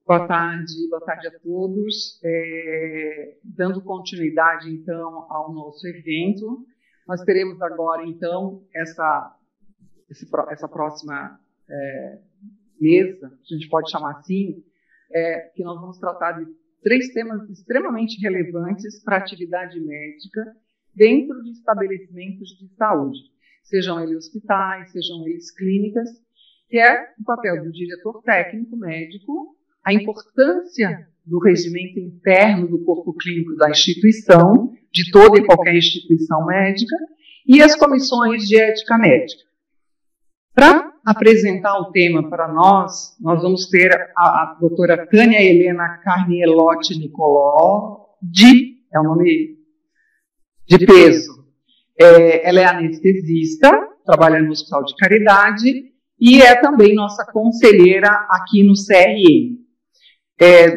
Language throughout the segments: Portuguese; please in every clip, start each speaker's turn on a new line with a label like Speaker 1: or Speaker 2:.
Speaker 1: Boa tarde a todos. Dando continuidade, então, ao nosso evento, nós teremos agora, então, essa próxima mesa, a gente pode chamar assim, que nós vamos tratar de 3 temas extremamente relevantes para a atividade médica dentro de estabelecimentos de saúde, sejam eles hospitais, sejam eles clínicas, que é o papel do diretor técnico médico, a importância do regimento interno do corpo clínico da instituição, de toda e qualquer instituição médica, e as comissões de ética médica. Para apresentar o tema para nós vamos ter a doutora Tânia Helena Carnielotti Nicolodi, é um nome de peso. Ela é anestesista, trabalha no Hospital de Caridade e é também nossa conselheira aqui no CRM.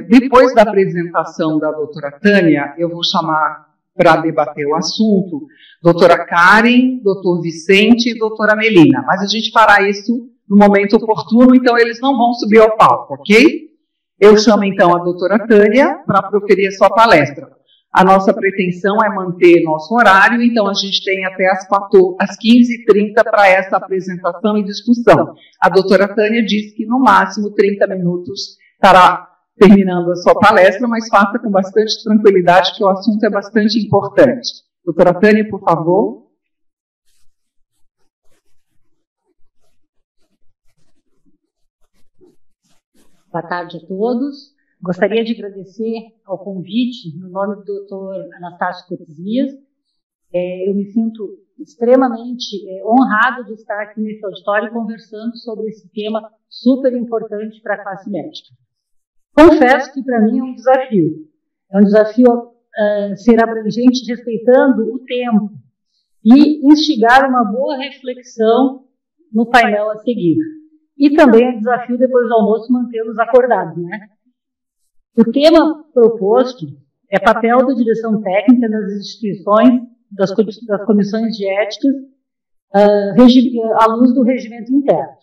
Speaker 1: Depois da apresentação da doutora Tânia, eu vou chamar para debater o assunto doutora Karen, doutor Vicente e doutora Melina. Mas a gente fará isso no momento oportuno, então eles não vão subir ao palco, ok? Eu chamo então a doutora Tânia para proferir a sua palestra. A nossa pretensão é manter nosso horário, então a gente tem até às 15h30 para essa apresentação e discussão. A doutora Tânia disse que no máximo 30 minutos estará terminando a sua palestra, mas faça com bastante tranquilidade, que o assunto é bastante importante. Doutora Tânia, por favor.
Speaker 2: Boa tarde a todos. Gostaria de agradecer ao convite, no nome do Dr. Anastácio Cotizias. Eu me sinto extremamente honrado de estar aqui nesse auditório conversando sobre esse tema super importante para a classe médica. Confesso que para mim é um desafio. É um desafio ser abrangente, respeitando o tempo e instigar uma boa reflexão no painel a seguir. E também é um desafio, depois do almoço, mantê-los acordados, né? O tema proposto é papel da direção técnica das instituições, das comissões de ética, à luz do regimento interno.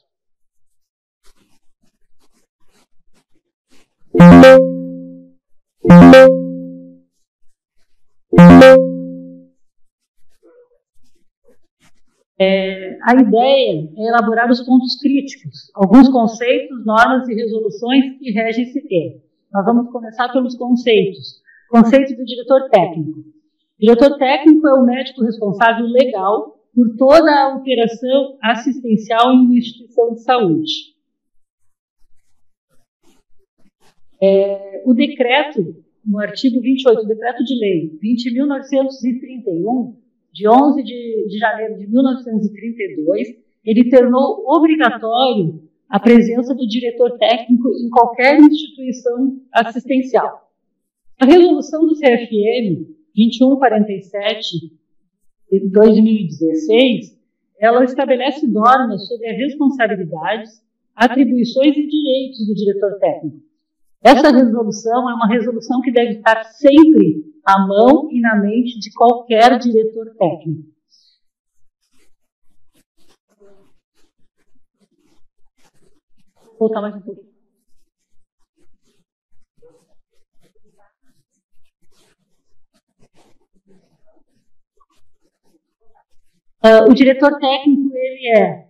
Speaker 2: A ideia é elaborar os pontos críticos, alguns conceitos, normas e resoluções que regem esse tema. Nós vamos começar pelos conceitos. Conceito do diretor técnico. O diretor técnico é o médico responsável legal por toda a operação assistencial em uma instituição de saúde. O decreto, no artigo 28, o decreto de lei 20.931, de 11 de janeiro de 1932, ele tornou obrigatório a presença do diretor técnico em qualquer instituição assistencial. A resolução do CFM 2147 de 2016, ela estabelece normas sobre as responsabilidades, atribuições e direitos do diretor técnico. Essa resolução é uma resolução que deve estar sempre à mão e na mente de qualquer diretor técnico. Vou voltar mais um pouquinho. O diretor técnico ele é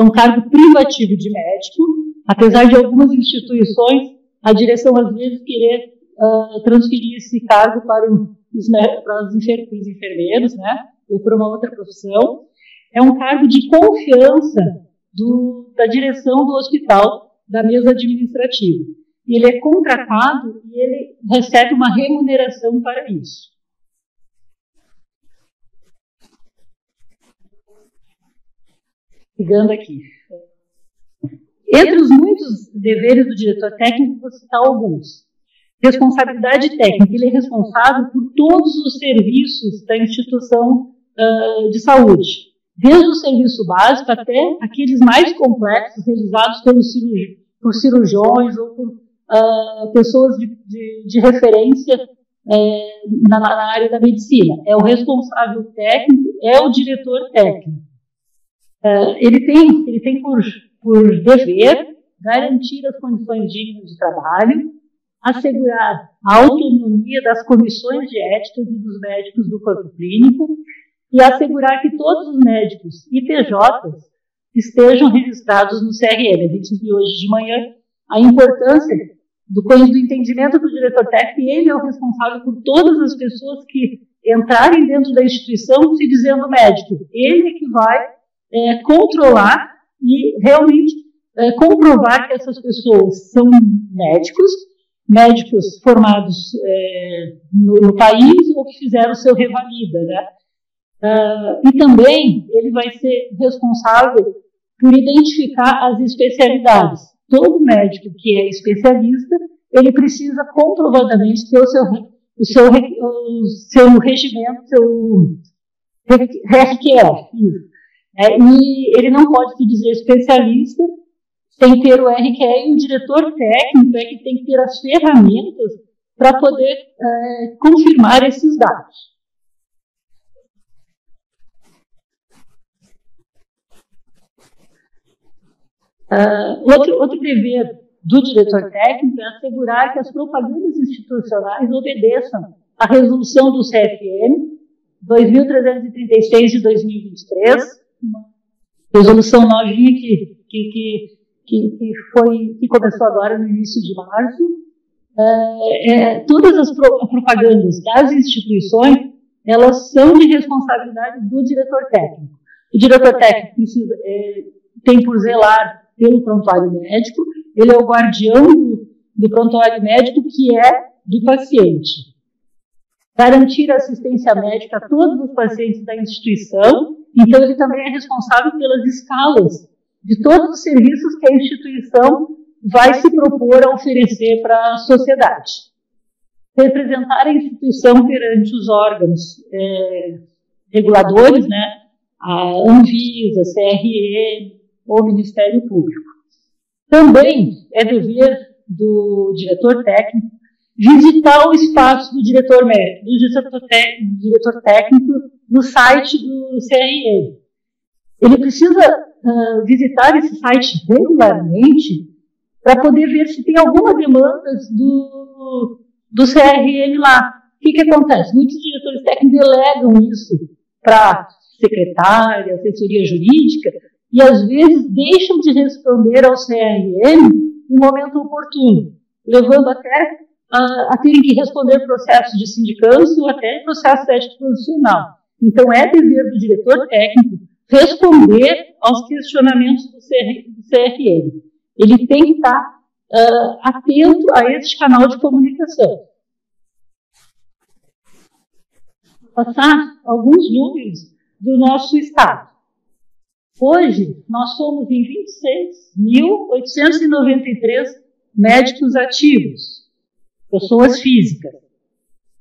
Speaker 2: um cargo privativo de médico, apesar de algumas instituições, a direção às vezes querer transferir esse cargo para os enfermeiros, né, ou para uma outra profissão. É um cargo de confiança da direção do hospital, da mesa administrativa. E ele é contratado e ele recebe uma remuneração para isso. Ligando aqui. Entre os muitos deveres do diretor técnico, vou citar alguns. Responsabilidade técnica. Ele é responsável por todos os serviços da instituição de saúde, desde o serviço básico até aqueles mais complexos, realizados por cirurgiões ou por pessoas de referência na área da medicina. É o responsável técnico, é o diretor técnico. Ele tem por dever garantir as condições dignas de trabalho, assegurar a autonomia das comissões de ética e dos médicos do corpo clínico e assegurar que todos os médicos e PJs estejam registrados no CRM. A gente viu hoje de manhã a importância do entendimento do diretor técnico, e ele é o responsável por todas as pessoas que entrarem dentro da instituição se dizendo médico. Ele é que vai controlar e realmente comprovar que essas pessoas são médicos formados no país ou que fizeram o seu revalida, né? E também ele vai ser responsável por identificar as especialidades. Todo médico que é especialista, ele precisa comprovadamente ter o seu regimento, seu RQE. E ele não pode se dizer especialista sem ter o RQE, e o diretor técnico é que tem que ter as ferramentas para poder confirmar esses dados. Outro dever do diretor técnico é assegurar que as propagandas institucionais obedeçam à resolução do CFM 2336 de 2023, uma resolução novinha que começou agora no início de março. Todas as propagandas das instituições, elas são de responsabilidade do diretor técnico. O diretor técnico tem por zelar pelo prontuário médico, ele é o guardião do prontuário médico, que é do paciente. Garantir assistência médica a todos os pacientes da instituição, então ele também é responsável pelas escalas de todos os serviços que a instituição vai se propor a oferecer para a sociedade. Representar a instituição perante os órgãos reguladores, né, a Anvisa, CRM ou Ministério Público. Também é dever do diretor técnico visitar o espaço do diretor técnico no site do CRM. Ele precisa visitar esse site regularmente para poder ver se tem alguma demanda do CRM lá. O que acontece? Muitos diretores técnicos delegam isso para secretária, assessoria jurídica, e às vezes deixam de responder ao CRM em momento oportuno, levando até a terem que responder processos de sindicância ou até processos ético profissional. Então, é dever do diretor técnico responder aos questionamentos do CRM. Ele tem que estar atento a esse canal de comunicação. Vou passar alguns números do nosso estado. Hoje, nós somos em 26.893 médicos ativos, pessoas físicas.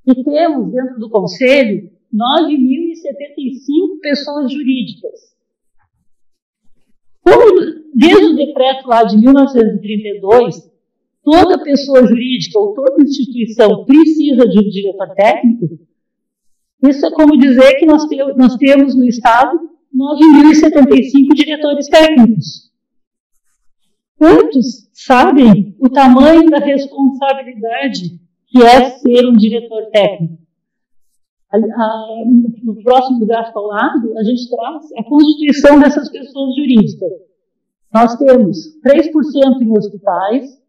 Speaker 2: E temos, dentro do Conselho, 9.075 pessoas jurídicas. Como, desde o decreto lá de 1932, toda pessoa jurídica ou toda instituição precisa de um diretor técnico, isso é como dizer que nós temos no Estado 9.075 diretores técnicos. Quantos sabem o tamanho da responsabilidade que é ser um diretor técnico? No próximo gráfico ao lado, a gente traz a constituição dessas pessoas jurídicas. Nós temos 3% em hospitais,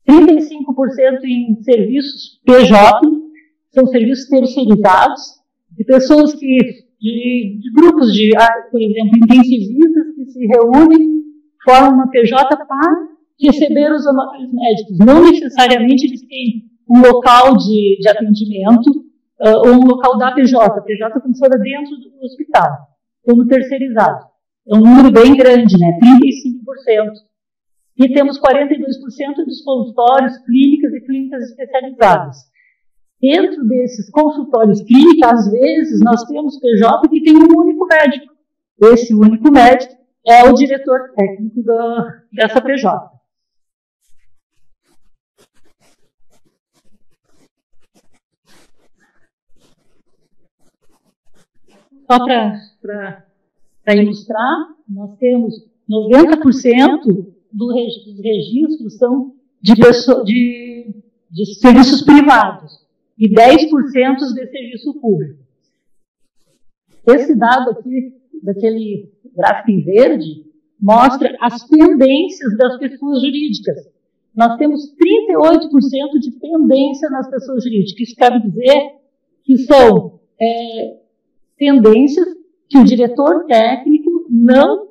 Speaker 2: 35% em serviços PJ, são serviços terceirizados, de pessoas de grupos por exemplo, intensivistas que se reúnem, formam uma PJ para receber os honorários médicos. Não necessariamente eles têm um local de atendimento ou um local da PJ. A PJ funciona dentro do hospital, como terceirizado. É um número bem grande, né? 35%. E temos 42% dos consultórios, clínicas e clínicas especializadas. Dentro desses consultórios clínicos, às vezes, nós temos PJ que tem um único médico. Esse único médico é o diretor técnico dessa PJ. Só para Para ilustrar, nós temos 90% dos registros são de serviços privados e 10% de serviço público. Esse dado aqui, daquele gráfico em verde, mostra as pendências das pessoas jurídicas. Nós temos 38% de pendência nas pessoas jurídicas. Isso quer dizer que são pendências que o diretor técnico não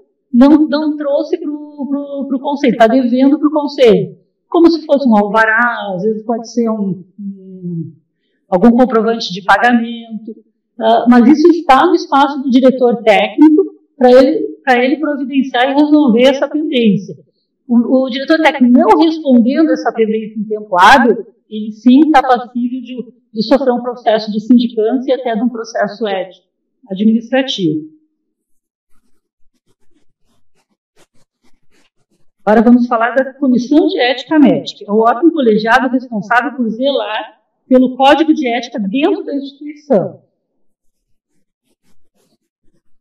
Speaker 2: trouxe para o conselho, está devendo para o conselho. Como se fosse um alvará, às vezes pode ser algum comprovante de pagamento, mas isso está no espaço do diretor técnico para ele providenciar e resolver essa pendência. O diretor técnico não respondendo essa pendência em tempo hábil, ele sim está passível de sofrer um processo de sindicância e até de um processo ético administrativo. Agora vamos falar da Comissão de Ética Médica, é o órgão colegiado responsável por zelar pelo Código de Ética dentro da instituição.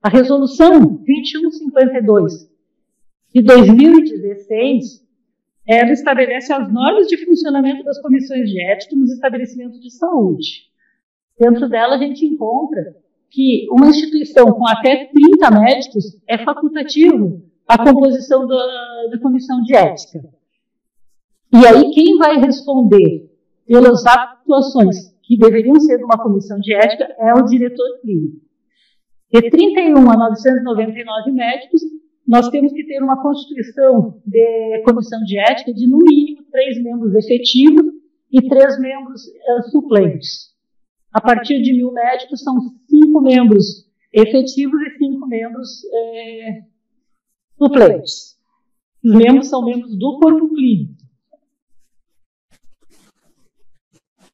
Speaker 2: A Resolução 2152 de 2016, ela estabelece as normas de funcionamento das comissões de ética nos estabelecimentos de saúde. Dentro dela a gente encontra que uma instituição com até 30 médicos é facultativo a composição da comissão de ética. E aí quem vai responder pelas atuações que deveriam ser de uma comissão de ética é o diretor clínico. De 31 a 999 médicos, nós temos que ter uma constituição de comissão de ética de, no mínimo, 3 membros efetivos e 3 membros suplentes. A partir de 1.000 médicos, são 5 membros efetivos e 5 membros suplentes. Os membros são membros do corpo clínico.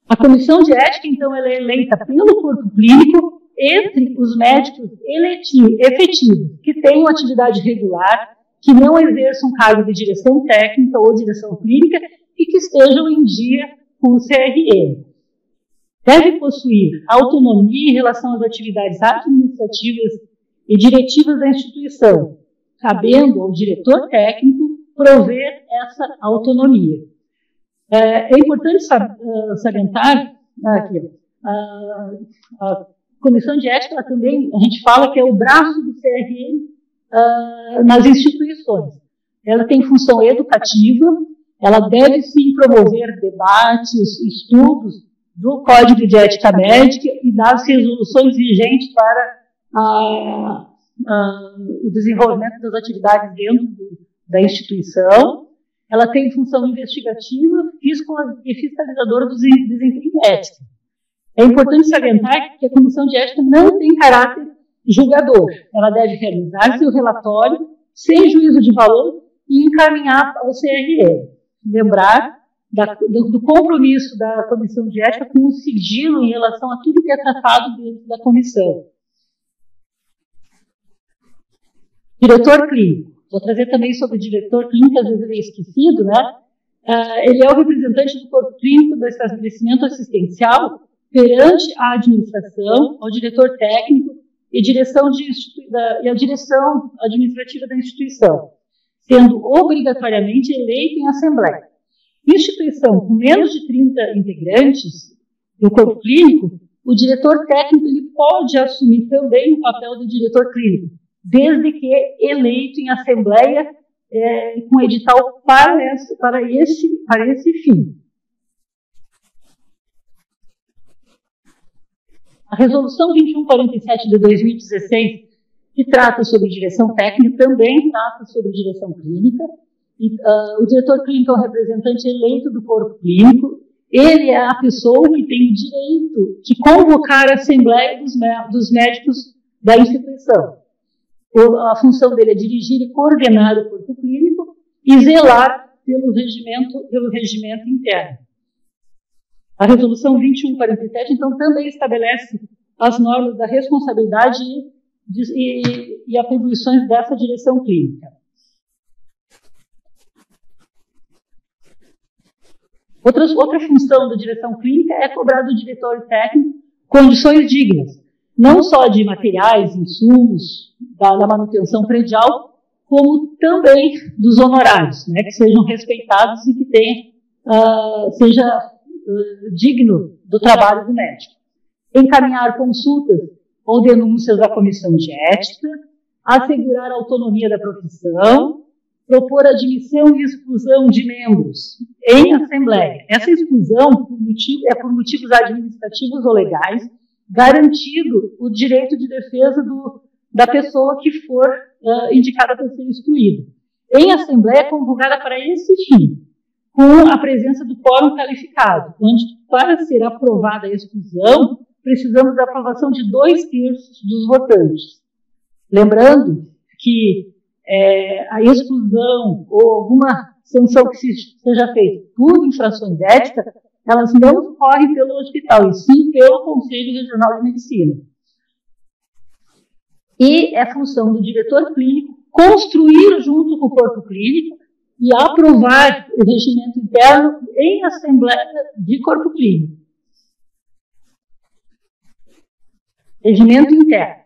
Speaker 2: A comissão de ética, então, ela é eleita pelo corpo clínico entre os médicos efetivos, que tenham atividade regular, que não exerçam cargo de direção técnica ou direção clínica e que estejam em dia com o CRM. Deve possuir autonomia em relação às atividades administrativas e diretivas da instituição, cabendo ao diretor técnico prover essa autonomia. É importante salientar aqui, a Comissão de Ética também, a gente fala que é o braço do CRM nas instituições. Ela tem função educativa, ela deve sim promover debates, estudos do Código de Ética Médica e das resoluções vigentes para o desenvolvimento das atividades dentro da instituição. Ela tem função investigativa e fiscalizadora do desempenho ético. É importante salientar que a Comissão de Ética não tem caráter julgador. Ela deve realizar seu relatório sem juízo de valor e encaminhar ao CRM. Lembrar do compromisso da Comissão de Ética com o sigilo em relação a tudo que é tratado dentro da comissão. Diretor clínico. Vou trazer também sobre o diretor clínico, às vezes ele é esquecido, né? Ele é o representante do corpo clínico do estabelecimento assistencial perante a administração, ao diretor técnico e a direção administrativa da instituição, sendo obrigatoriamente eleito em assembleia. Instituição com menos de 30 integrantes do corpo clínico, o diretor técnico ele pode assumir também o papel do diretor clínico, desde que eleito em assembleia com edital para esse fim. A Resolução 2147 de 2016, que trata sobre direção técnica, também trata sobre direção clínica. O diretor clínico é o representante eleito do corpo clínico. Ele é a pessoa que tem o direito de convocar a assembleia dos médicos da instituição. A função dele é dirigir e coordenar o corpo clínico e zelar pelo regimento interno. A Resolução 2147, então, também estabelece as normas da responsabilidade e atribuições dessa direção clínica. Outra função da direção clínica é cobrar do diretor técnico condições dignas. não só de materiais, insumos, da manutenção predial, como também dos honorários, né, que sejam respeitados e que seja digno do trabalho do médico. Encaminhar consultas ou denúncias à comissão de ética, assegurar a autonomia da profissão, propor admissão e exclusão de membros em assembleia. Essa exclusão por motivos administrativos ou legais, garantido o direito de defesa da pessoa que for indicada para ser excluída. Em assembleia convocada para esse fim, com a presença do quórum qualificado, onde, para ser aprovada a exclusão, precisamos da aprovação de 2/3 dos votantes. Lembrando que a exclusão ou alguma sanção que seja feita por infrações éticas, elas não correm pelo hospital, e sim pelo Conselho Regional de Medicina. E é função do diretor clínico construir junto com o corpo clínico e aprovar o regimento interno em assembleia de corpo clínico. Regimento interno.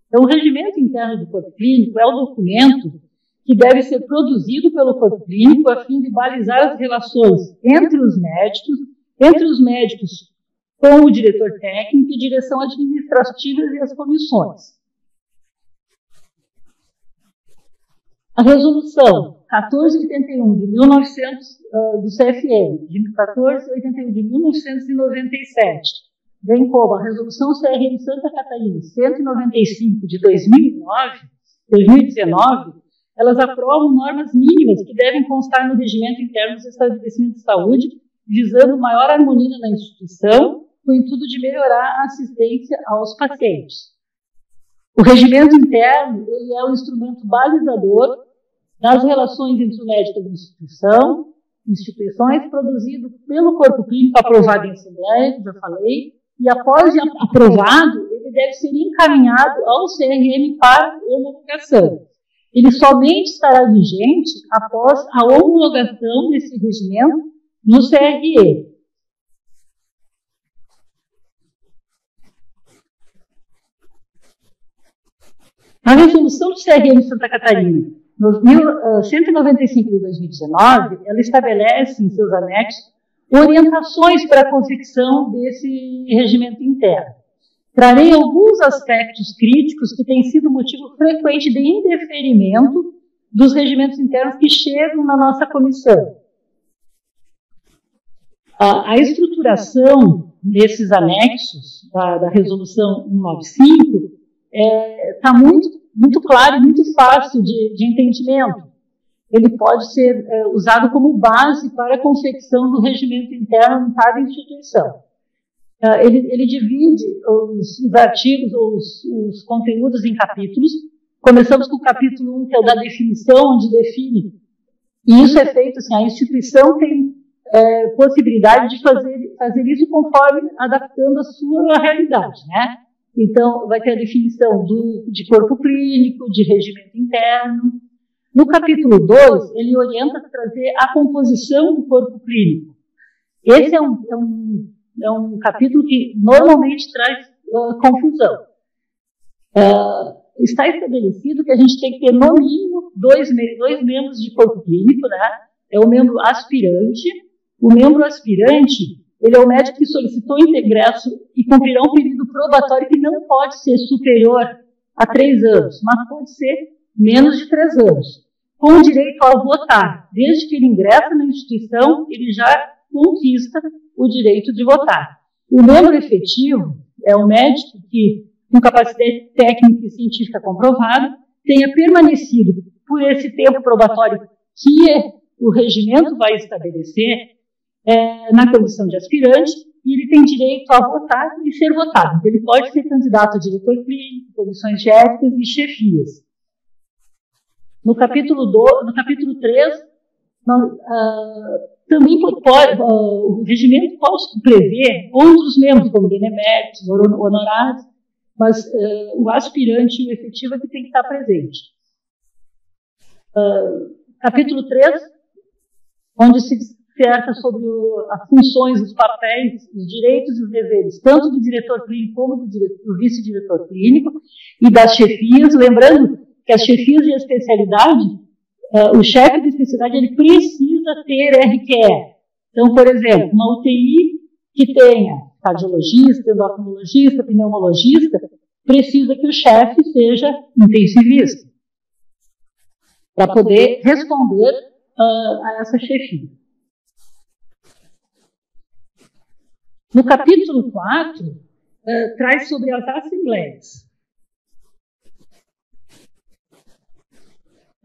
Speaker 2: Então, o regimento interno do corpo clínico é o documento que deve ser produzido pelo corpo clínico a fim de balizar as relações entre os médicos com o diretor técnico e direção administrativa e as comissões. A resolução 1481 de 1900 do CFM, de 1481 de 1997, bem como a resolução CRM Santa Catarina 195 de 2019, elas aprovam normas mínimas que devem constar no regimento interno dos estabelecimentos de saúde, visando maior harmonia na instituição, com o intuito de melhorar a assistência aos pacientes. O regimento interno ele é um instrumento balizador das relações entre o médico e a instituições, produzido pelo corpo clínico, aprovado em assembleia, já falei, e após aprovado, ele deve ser encaminhado ao CRM para homologação. Ele somente estará vigente após a homologação desse regimento no CRE. A resolução do CRM de Santa Catarina, no 195 de 2019, ela estabelece em seus anexos orientações para a confecção desse regimento interno. Trarei alguns aspectos críticos que têm sido motivo frequente de indeferimento dos regimentos internos que chegam na nossa comissão. A estruturação desses anexos da resolução 195 está muito claro e muito fácil de entendimento. Ele pode ser usado como base para a confecção do regimento interno em cada instituição. Ele divide os artigos ou os conteúdos em capítulos. Começamos com o capítulo 1, que é o da definição, onde define. E isso é feito assim, a instituição tem possibilidade de fazer isso conforme adaptando a sua realidade, né? Então, vai ter a definição de corpo clínico, de regimento interno. No capítulo 2, ele orienta a trazer a composição do corpo clínico. Esse é um capítulo que normalmente traz confusão. Está estabelecido que a gente tem que ter, no mínimo, dois membros de corpo clínico, né? É o membro aspirante. O membro aspirante, ele é o médico que solicitou ingresso e cumprirá um período probatório que não pode ser superior a 3 anos, mas pode ser menos de 3 anos, com direito a votar. Desde que ele ingressa na instituição, ele já conquista o direito de votar. O membro efetivo é o médico que, com capacidade técnica e científica comprovada, tenha permanecido por esse tempo probatório que o regimento vai estabelecer na comissão de aspirante, e ele tem direito a votar e ser votado. Ele pode ser candidato a diretor clínico, comissões de éticas e chefias. No capítulo 3, também o regimento pode prever outros membros, como beneméritos, honorários, mas o aspirante e o efetivo é que tem que estar presente. Capítulo 3, onde se certa sobre as funções, os papéis, os direitos e os deveres, tanto do diretor clínico como do vice-diretor clínico e das chefias, lembrando que as chefias de especialidade, o chefe de especialidade, ele precisa ter RQE. Então, por exemplo, uma UTI que tenha cardiologista, endocrinologista, pneumologista, precisa que o chefe seja intensivista, para poder responder a essa chefia. No capítulo 4, traz sobre as assembleias.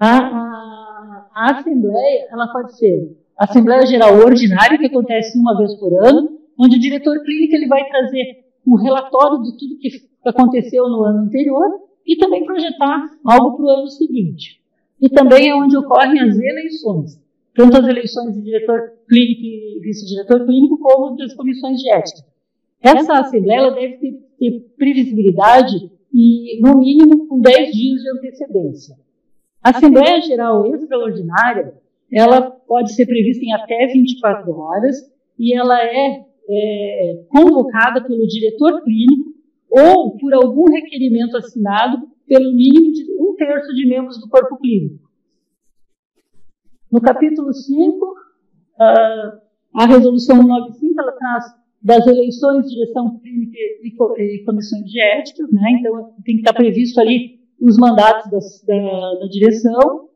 Speaker 2: A assembleia, ela pode ser a Assembleia Geral Ordinária, que acontece uma vez por ano, onde o diretor clínico ele vai trazer um relatório de tudo que aconteceu no ano anterior e também projetar algo para o ano seguinte. E também é onde ocorrem as eleições, tanto as eleições de diretor clínico e vice-diretor clínico, como das comissões de ética. Essa Assembleia ela deve ter previsibilidade e, no mínimo, com 10 dias de antecedência. A Assembleia Geral Extraordinária, ela pode ser prevista em até 24 horas e ela é convocada pelo diretor clínico ou por algum requerimento assinado pelo mínimo de 1/3 de membros do corpo clínico. No capítulo 5, a resolução 195, ela traz das eleições de direção clínica e comissões de ética, né? Então tem que estar previsto ali os mandatos da direção.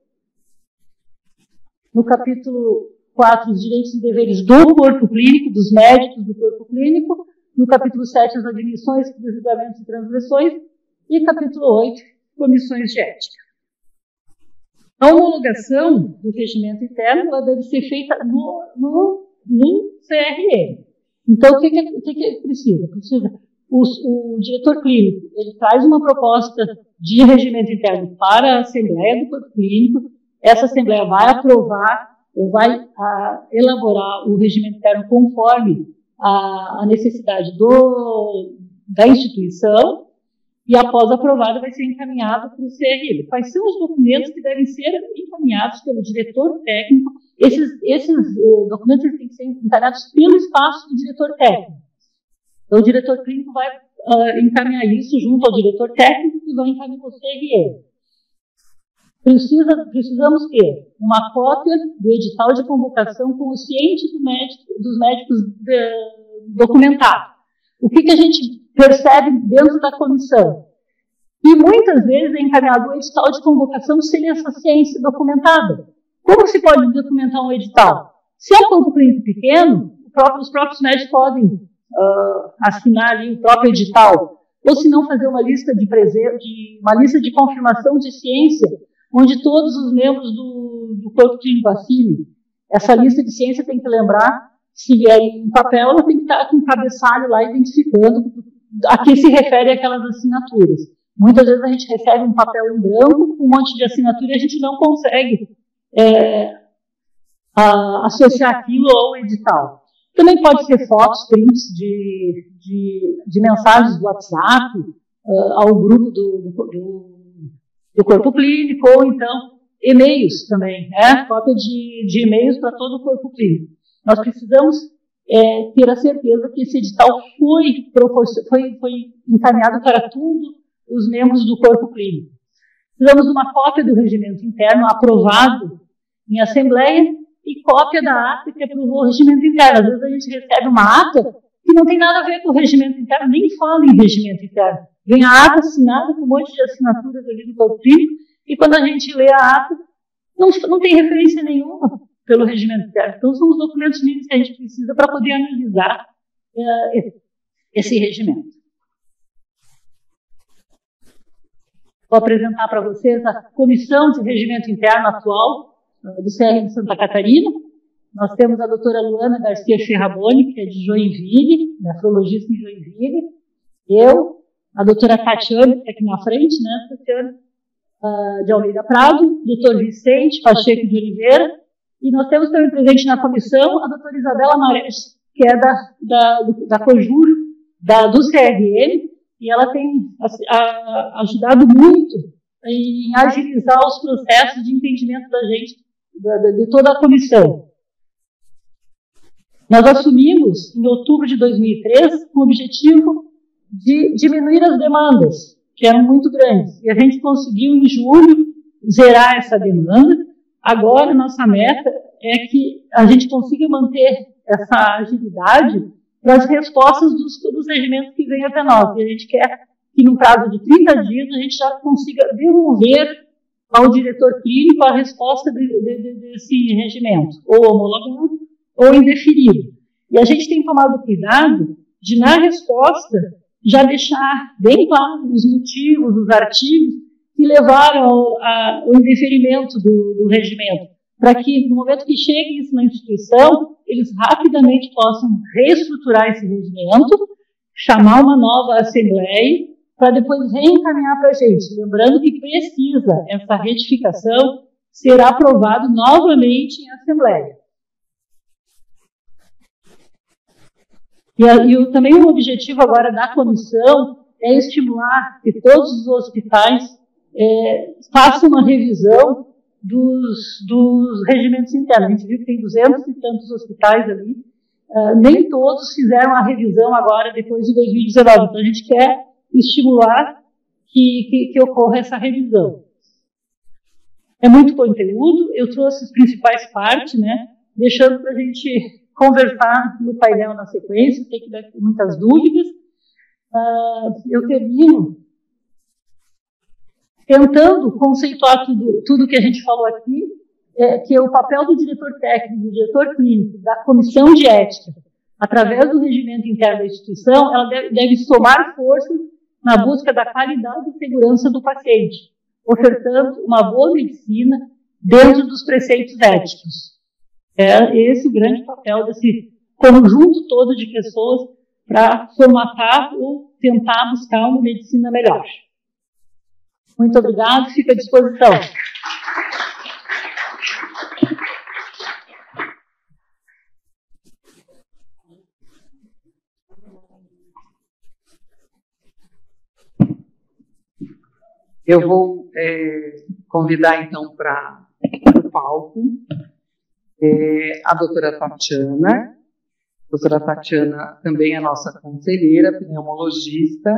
Speaker 2: No capítulo 4, os direitos e deveres do corpo clínico, dos médicos do corpo clínico. No capítulo 7, as admissões, julgamentos e transgressões. E capítulo 8, comissões de ética. A homologação do regimento interno ela deve ser feita no CRM. Então, o que precisa? O diretor clínico ele traz uma proposta de regimento interno para a Assembleia do Corpo Clínico. Essa Assembleia vai aprovar ou vai elaborar o regimento interno conforme a necessidade da instituição e, após aprovado, vai ser encaminhado para o CRM. Quais são os documentos que devem ser encaminhados pelo diretor técnico? Esses documentos têm que ser encaminhados pelo espaço do diretor técnico. Então, o diretor clínico vai encaminhar isso junto ao diretor técnico e vai encaminhar para o CRM. Precisamos ter uma cópia do edital de convocação com o ciente dos médicos documentado. O que a gente percebe dentro da comissão? E muitas vezes é encaminhado o edital de convocação sem essa ciência documentada. Como se pode documentar um edital? Se é um corpo clínico pequeno, os próprios médicos podem assinar ali o próprio edital, ou se não fazer uma lista de confirmação de ciência, onde todos os membros do corpo clínico assinem. Essa lista de ciência tem que lembrar, se vier em papel, ela tem que estar com um cabeçalho lá identificando a que se refere aquelas assinaturas. Muitas vezes a gente recebe um papel em branco, com um monte de assinatura, e a gente não consegue associar aquilo ao edital. Também pode ser fotos, prints de mensagens do WhatsApp ao grupo do corpo clínico, ou então e-mails também, né? Cópia de e-mails para todo o corpo clínico. Nós precisamos ter a certeza que esse edital foi encaminhado para todos os membros do corpo clínico. Precisamos de uma cópia do regimento interno aprovado em assembleia e cópia da ata que aprovou o regimento interno. Às vezes a gente recebe uma ata que não tem nada a ver com o regimento interno, nem fala em regimento interno. Vem a ata assinada com um monte de assinaturas ali do corpo clínico e quando a gente lê a ata, não tem referência nenhuma pelo regimento interno. Então, são os documentos mínimos que a gente precisa para poder analisar esse regimento. Vou apresentar para vocês a comissão de regimento interno atual do CRM de Santa Catarina. Nós temos a doutora Luana Garcia Ferraboni, que é de Joinville, nefrologista em Joinville. Eu, a doutora Tatiana, que está aqui na frente, né, Tatiana, de Almeida Prado, doutor Vicente Pacheco de Oliveira, e nós temos também presente na comissão a doutora Isabela Marés, que é da Cojuro, do CRM, e ela tem ajudado muito em agilizar os processos de entendimento da gente, de toda a comissão. Nós assumimos, em outubro de 2003, o objetivo de diminuir as demandas, que eram muito grandes. E a gente conseguiu, em julho, zerar essa demanda. Agora, nossa meta é que a gente consiga manter essa agilidade para as respostas dos regimentos que vêm até nós. E a gente quer que, no prazo de 30 dias, a gente já consiga devolver ao diretor clínico a resposta desse regimento, ou homologado, ou indeferido. E a gente tem tomado cuidado de, na resposta, já deixar bem claro os motivos, os artigos que levaram ao indeferimento do regimento, para que, no momento que chegue isso na instituição, eles rapidamente possam reestruturar esse regimento, chamar uma nova assembleia, para depois reencaminhar para a gente. Lembrando que precisa, essa retificação ser aprovado novamente em assembleia. E também o objetivo agora da comissão é estimular que todos os hospitais façam uma revisão dos regimentos internos. A gente viu que tem 200 e tantos hospitais ali. Nem todos fizeram a revisão agora, depois de 2019. Então, a gente quer estimular que ocorra essa revisão. É muito conteúdo. Eu trouxe as principais partes, né, deixando para a gente conversar no painel na sequência, tem que dar muitas dúvidas. Eu termino tentando conceituar tudo que a gente falou aqui, que é o papel do diretor técnico, do diretor clínico, da comissão de ética, através do regimento interno da instituição, ela deve somar forças na busca da qualidade e segurança do paciente, ofertando uma boa medicina dentro dos preceitos éticos. É esse o grande papel desse conjunto todo de pessoas para formatar ou tentar buscar uma medicina melhor. Muito obrigado, fico à disposição.
Speaker 1: Eu vou convidar, então, para o palco a doutora Tatiana. A doutora Tatiana também é nossa conselheira, pneumologista,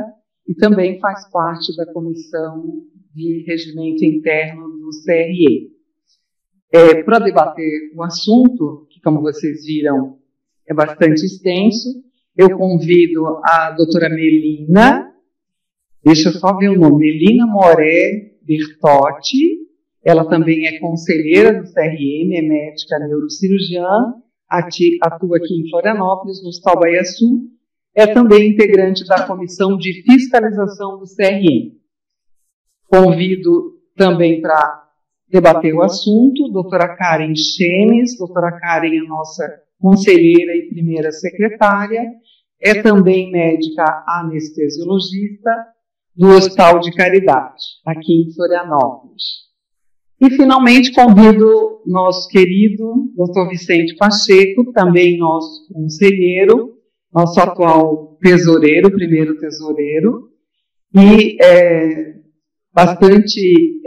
Speaker 1: e também faz parte da comissão de regimento interno do CRE. Para debater o assunto, que, como vocês viram, é bastante extenso, eu convido a doutora Melina, deixa eu só ver o nome, Melina Moré Bertotti. Ela também é conselheira do CRM, é médica neurocirurgiã, atua aqui em Florianópolis, no Hospital Bahia Sul, é também integrante da comissão de fiscalização do CRM. Convido também para debater o assunto, doutora Karen Chemes. Doutora Karen é nossa conselheira e primeira secretária, é também médica anestesiologista do Hospital de Caridade, aqui em Florianópolis. E, finalmente, convido nosso querido Dr. Vicente Pacheco, também nosso conselheiro, nosso atual tesoureiro, primeiro tesoureiro, e bastante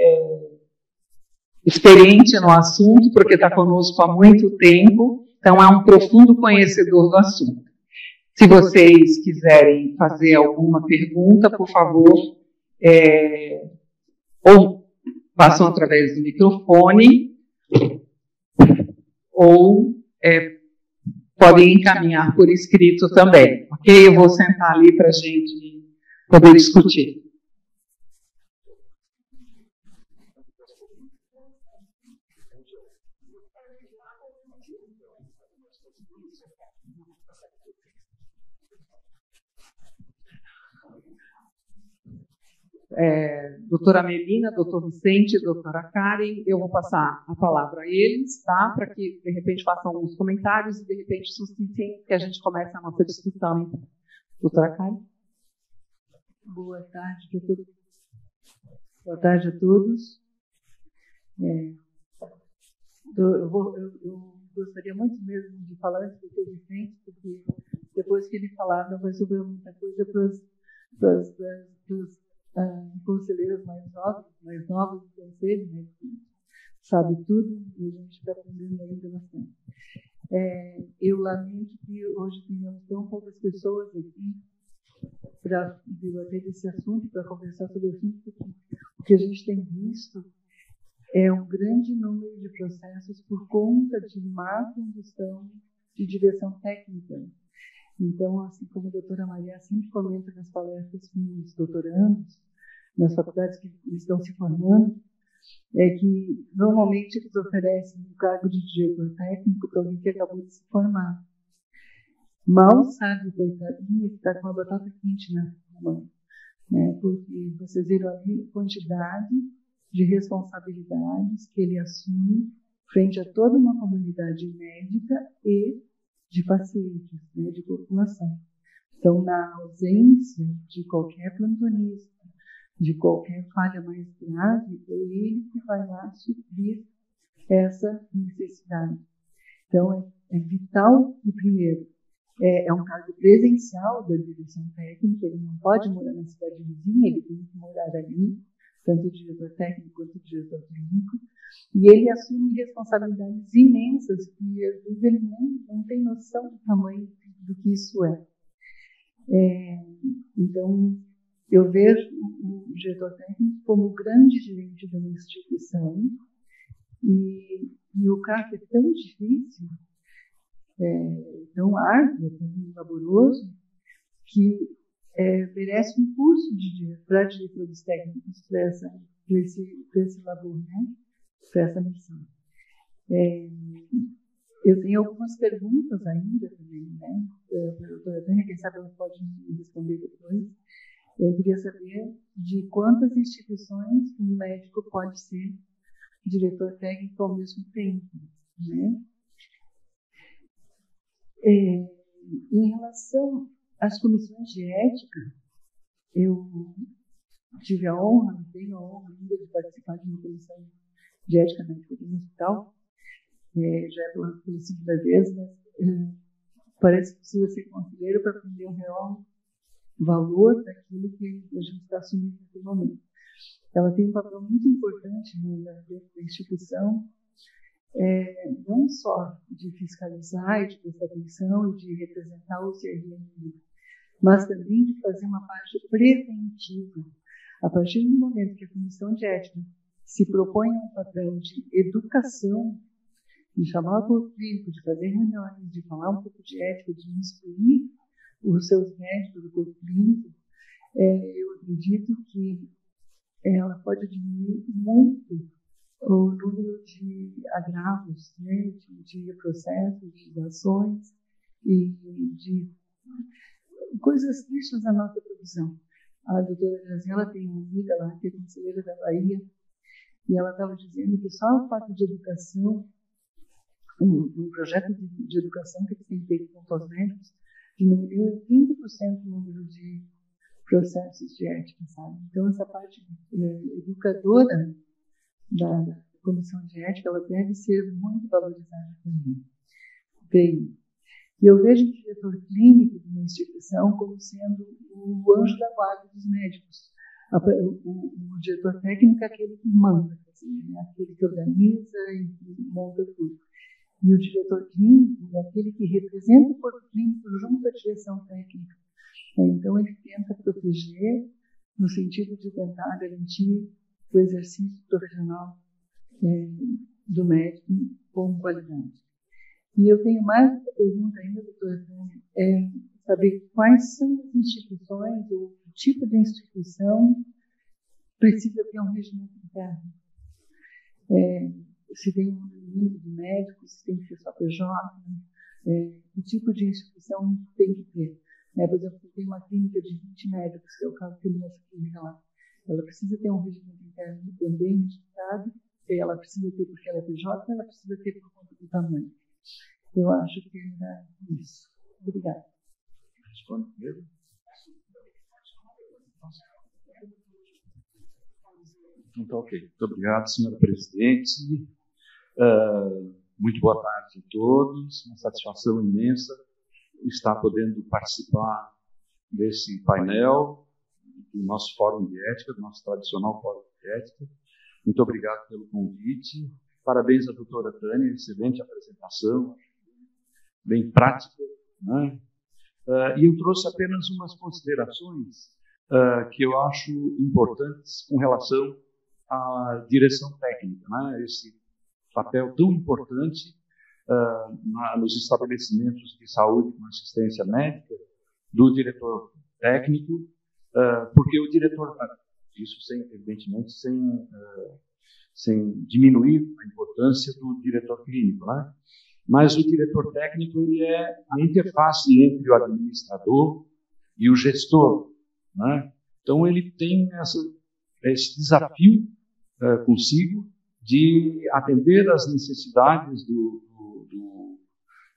Speaker 1: experiente no assunto, porque está conosco há muito tempo, então é um profundo conhecedor do assunto. Se vocês quiserem fazer alguma pergunta, por favor, ou façam através do microfone, ou podem encaminhar por escrito também, ok? Eu vou sentar ali para a gente poder discutir. Doutora Melina, doutor Vicente, doutora Karen, eu vou passar a palavra a eles, tá? Para que, de repente, façam alguns comentários e, de repente, suscitem que a gente comece a nossa discussão. Então. Doutora Karen.
Speaker 3: Boa tarde, doutor. Boa tarde a todos. Eu gostaria muito mesmo de falar com o doutor Vicente, porque depois que ele falar, não vai sobrar muita coisa para os conselheiros mais novos do conselho, né, que sabe tudo, e a gente está aprendendo ainda bastante. Eu lamento que hoje tenhamos tão poucas pessoas aqui para debater esse assunto, para conversar sobre o assunto, porque o que a gente tem visto é um grande número de processos por conta de má condução de direção técnica. Então, assim como a doutora Maria sempre comenta nas palestras com os doutorandos, nas faculdades que estão se formando, é que normalmente eles oferecem um cargo de diretor técnico para alguém que acabou de se formar. Mal sabe, coitadinho, que está com a batata quente na mão, né? Porque vocês viram ali a quantidade de responsabilidades que ele assume frente a toda uma comunidade médica e de pacientes, né, de população. Então, na ausência de qualquer plantonista, de qualquer falha mais grave, é ele que vai lá suprir essa necessidade. Então, é vital, o primeiro, é um cargo presencial da direção técnica, ele não pode morar na cidade vizinha, ele tem que morar ali, tanto o diretor técnico quanto o diretor clínico, e ele assume responsabilidades imensas que às vezes ele não tem noção do tamanho do que isso é. Então, eu vejo o diretor técnico como o grande gerente de uma instituição, e o cargo é tão difícil, tão árduo, tão laboroso, que merece um curso para diretores técnicos para esse labor, né? Para essa missão. Eu tenho algumas perguntas ainda também, né? Para a doutora Tânia, quem sabe ela pode me responder depois. Eu queria saber de quantas instituições um médico pode ser diretor técnico ao mesmo tempo, né? Em relação às comissões de ética, eu tive a honra, tenho a honra ainda de participar de uma comissão de ética médica aqui no hospital, já é pela segunda vez, mas parece que precisa ser conselheiro para aprender o real valor daquilo que a gente está assumindo naquele momento. Ela tem um papel muito importante dentro da instituição, não só de fiscalizar, de prestar atenção e de representar o CRM, mas também de fazer uma parte preventiva. A partir do momento que a comissão de ética se propõe a um papel de educação, de chamar o corpo clínico, de fazer reuniões, de falar um pouco de ética, de instruir os seus médicos do corpo clínico, eu acredito que ela pode diminuir muito o número de agravos, né, de processos, de ações e de coisas tristes na nossa profissão. A doutora Graziela tem uma amiga lá, que é conselheira da Bahia, e ela estava dizendo que só o fato de educação, um projeto de educação que eles têm feito com os médicos, diminuiu em 30% o número de processos de ética, sabe? Então, essa parte educadora da comissão de ética, ela deve ser muito valorizada também. Bem, eu vejo o diretor clínico de uma instituição como sendo o anjo da guarda dos médicos. O diretor técnico é aquele que manda, assim, né? Aquele que organiza e monta tudo. E o diretor clínico é aquele que representa o corpo clínico junto à direção técnica. Então, ele tenta proteger, no sentido de tentar garantir o exercício profissional do médico com qualidade. E eu tenho mais uma pergunta ainda, doutora Tânia, saber quais são as instituições, ou o tipo de instituição precisa ter um regimento interno. Se tem um número de médicos, se tem que ser só PJ, que tipo de instituição tem que ter. Por exemplo, tem uma clínica de 20 médicos, que é o caso que nessa clínica lá. Ela precisa ter um regimento interno também identificado, ela precisa ter porque ela é PJ, ela precisa ter por conta do tamanho. Eu acho que é isso. Obrigada.
Speaker 4: Responde mesmo. Então, ok. Muito obrigado, senhora presidente. Muito boa tarde a todos. Uma satisfação imensa estar podendo participar desse painel do nosso Fórum de Ética, do nosso tradicional Fórum de Ética. Muito obrigado pelo convite. Parabéns à doutora Tânia, excelente apresentação. bem prática, né? E eu trouxe apenas umas considerações que eu acho importantes com relação à direção técnica, né? Esse papel tão importante nos estabelecimentos de saúde com assistência médica do diretor técnico, porque o diretor, isso evidentemente sem diminuir a importância do diretor clínico, né? Mas o diretor técnico ele é a interface entre o administrador e o gestor, né? Então ele tem esse desafio consigo de atender às necessidades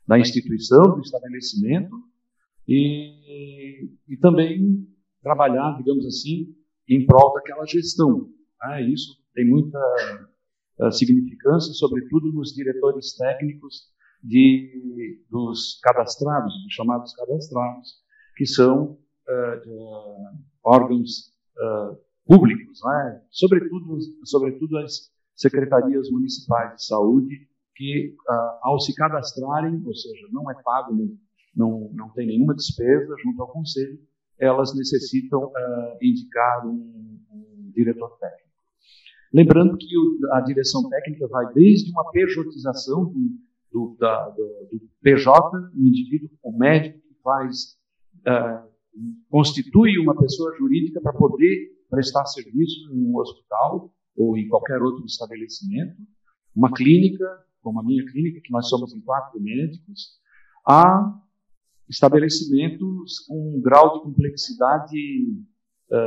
Speaker 4: da instituição, do estabelecimento e também trabalhar, digamos assim, em prol daquela gestão, né? Isso tem muita significância, sobretudo nos diretores técnicos dos cadastrados, dos chamados cadastrados, que são órgãos públicos, né? Sobretudo as secretarias municipais de saúde, que ao se cadastrarem, ou seja, não é pago, não tem nenhuma despesa junto ao conselho, elas necessitam indicar um diretor técnico. Lembrando que a direção técnica vai desde uma pejotização do PJ, o indivíduo, o médico que constitui uma pessoa jurídica para poder prestar serviço em um hospital ou em qualquer outro estabelecimento, uma clínica, como a minha clínica, que nós somos em 4 médicos, a estabelecimentos com um grau de complexidade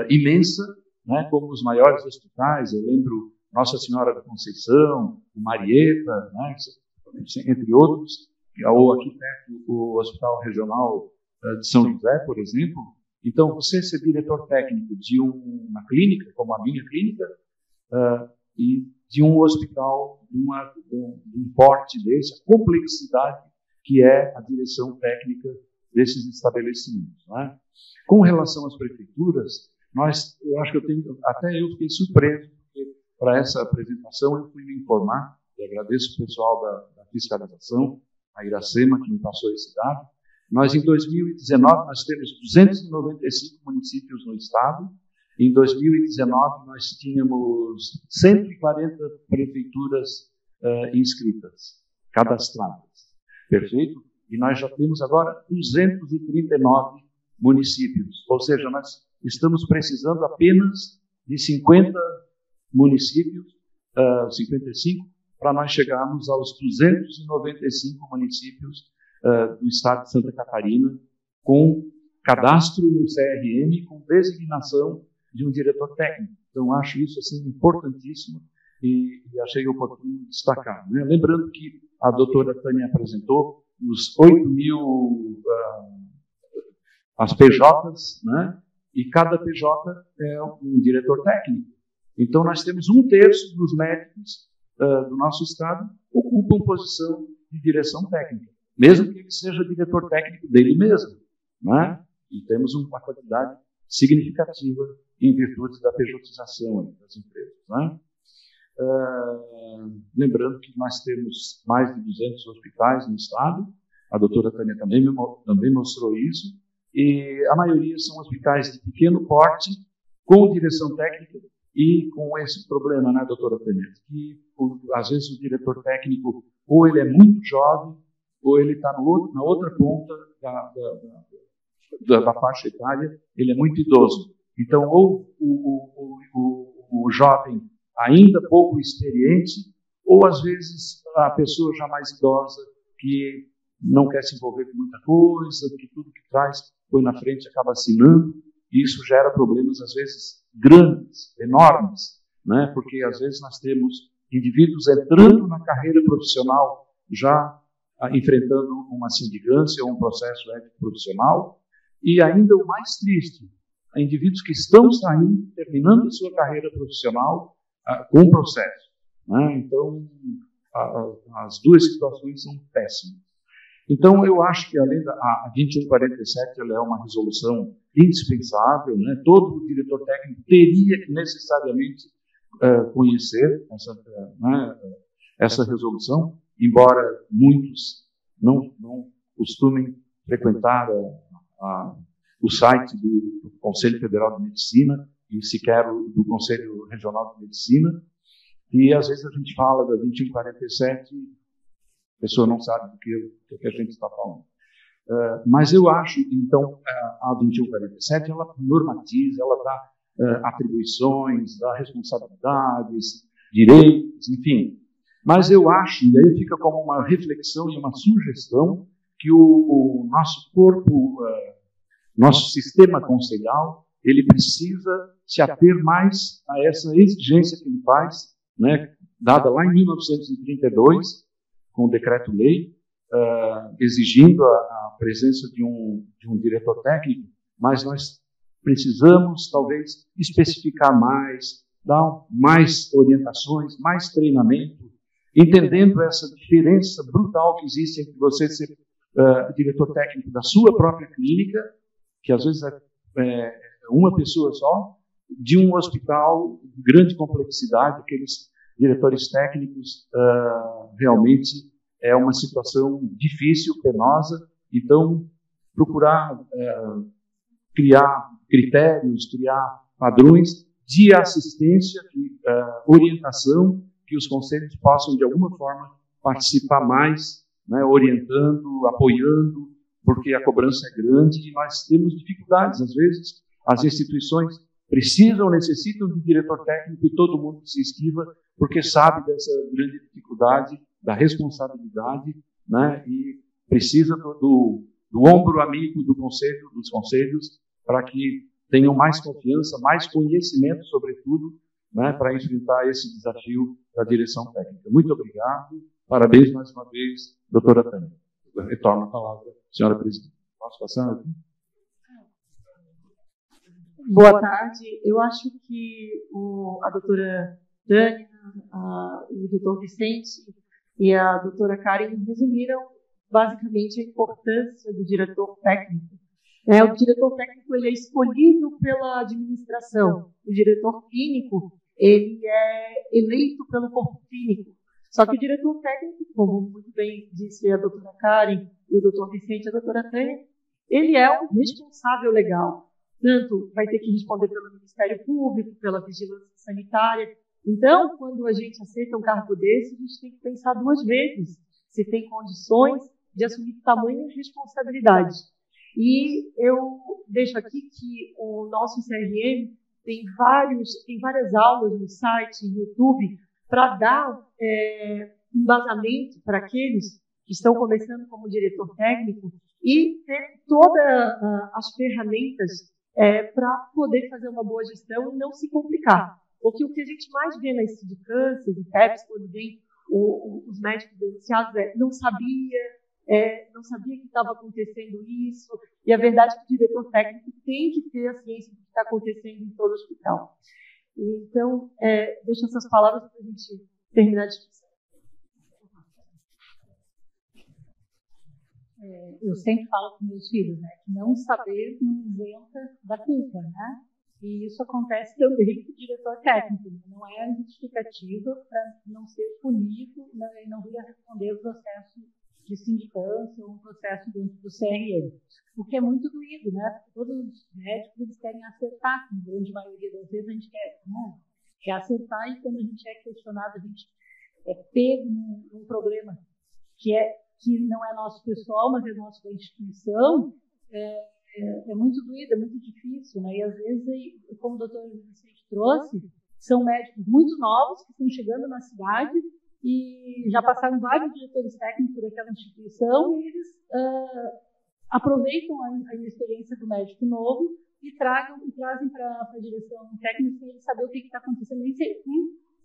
Speaker 4: imensa, né, como os maiores hospitais. Eu lembro Nossa Senhora da Conceição, o Marieta, né, entre outros, ou aqui perto o Hospital Regional de São José, por exemplo. Então, você ser diretor técnico de uma clínica, como a minha clínica, e de um hospital, de um porte desse, a complexidade que é a direção técnica desses estabelecimentos, né? Com relação às prefeituras, eu acho que até eu fiquei surpreso, porque para essa apresentação eu fui me informar, e agradeço o pessoal da fiscalização, a Iracema, que me passou esse dado. Nós, em 2019, nós temos 295 municípios no estado. Em 2019, nós tínhamos 140 prefeituras inscritas, cadastradas. Perfeito? E nós já temos agora 239 municípios. Ou seja, nós estamos precisando apenas de 50 municípios, 55, para nós chegarmos aos 295 municípios do estado de Santa Catarina, com cadastro no CRM, com designação de um diretor técnico. Então, acho isso assim, importantíssimo e achei oportuno destacar, né? Lembrando que a doutora Tânia apresentou os 8.000, as PJs, né? E cada PJ é um diretor técnico. Então, nós temos 1/3 dos médicos do nosso estado ocupam posição de direção técnica, mesmo que ele seja diretor técnico dele mesmo, né? E temos uma quantidade significativa em virtude da pejotização das empresas, né? Lembrando que nós temos mais de 200 hospitais no estado, a doutora Tânia também mostrou isso, e a maioria são hospitais de pequeno porte, com direção técnica e com esse problema, né, doutora Tânia, que às vezes o diretor técnico ou ele é muito jovem, ou ele está na outra ponta da faixa etária, ele é muito idoso. Então, ou o jovem ainda pouco experiente, ou às vezes a pessoa já mais idosa que não quer se envolver com muita coisa, que tudo que traz põe na frente acaba assinando, e isso gera problemas às vezes grandes, enormes, né? Porque às vezes nós temos indivíduos entrando na carreira profissional já enfrentando uma sindicância ou um processo ético profissional, e ainda o mais triste, indivíduos que estão saindo, terminando a sua carreira profissional com processo, né? Então, as duas situações são péssimas. Então, eu acho que além a 2147, ela é uma resolução indispensável, né? Todo diretor técnico teria que necessariamente conhecer essa resolução, embora muitos não costumem frequentar o site do Conselho Federal de Medicina e sequer do Conselho Regional de Medicina. E às vezes a gente fala da 2147 e a pessoa não sabe do que a gente está falando. Mas eu acho, então, a 2147, ela normatiza, ela dá atribuições, dá responsabilidades, direitos, enfim. Mas eu acho, e aí fica como uma reflexão e uma sugestão, que o nosso corpo, nosso sistema conselhal, ele precisa se ater mais a essa exigência que ele faz, né, dada lá em 1932, com o decreto-lei, exigindo a presença de um diretor técnico, mas nós precisamos, talvez, especificar mais, dar mais orientações, mais treinamento, entendendo essa diferença brutal que existe entre você ser diretor técnico da sua própria clínica, que às vezes é uma pessoa só, de um hospital de grande complexidade, aqueles diretores técnicos, realmente é uma situação difícil, penosa. Então, procurar criar critérios, criar padrões de assistência, de orientação, que os conselhos possam, de alguma forma, participar mais, né, orientando, apoiando, porque a cobrança é grande e nós temos dificuldades. Às vezes, as instituições necessitam de diretor técnico e todo mundo se esquiva porque sabe dessa grande dificuldade, da responsabilidade, né, e precisa do ombro amigo do conselho, dos conselhos, para que tenham mais confiança, mais conhecimento, sobretudo, né, para enfrentar esse desafio da direção técnica. Muito obrigado. Parabéns mais uma vez, doutora Tânia. Retorno a palavra, senhora presidente. Posso passar?
Speaker 3: Boa tarde. Eu acho que a doutora Tânia, o doutor Vicente e a doutora Karen resumiram basicamente a importância do diretor técnico. O diretor técnico ele é escolhido pela administração. O diretor clínico ele é eleito pelo corpo clínico. Só que o diretor técnico, como muito bem disse a doutora Karen e o doutor Vicente e a doutora Tânia, ele é um responsável legal. Tanto vai ter que responder pelo Ministério Público, pela vigilância sanitária. Então, quando a gente aceita um cargo desse, a gente tem que pensar duas vezes se tem condições de assumir tamanha responsabilidade. E eu deixo aqui que o nosso CRM tem várias aulas no site, no YouTube, para dar embasamento para aqueles que estão começando como diretor técnico e ter todas as ferramentas para poder fazer uma boa gestão e não se complicar. Porque o que a gente mais vê nas sindicâncias e PEPs, quando vem os médicos denunciados, não sabia que estava acontecendo isso, e a verdade é que o diretor técnico tem que ter a ciência do que está acontecendo em todo o hospital. Então, deixo essas palavras para a gente terminar a discussão.
Speaker 2: Eu sempre falo com meus filhos, né, que não saber não isenta da culpa, né? E isso acontece também com o diretor técnico. Não é justificativa para não ser punido e não vir a responder o processo de sindicância ou um processo dentro do CRM. O que é muito doído, né? Porque todos os médicos eles querem acertar, na grande maioria das vezes a gente quer acertar, e quando a gente é questionado, a gente é pego num problema que não é nosso pessoal, mas é nosso da instituição. É muito doído, é muito difícil, né? E às vezes, como o doutor Vicente trouxe, são médicos muito novos que estão chegando na cidade e já passaram vários diretores técnicos daquela instituição, e eles aproveitam a experiência do médico novo e trazem para a direção técnica sem ele saber o que está acontecendo,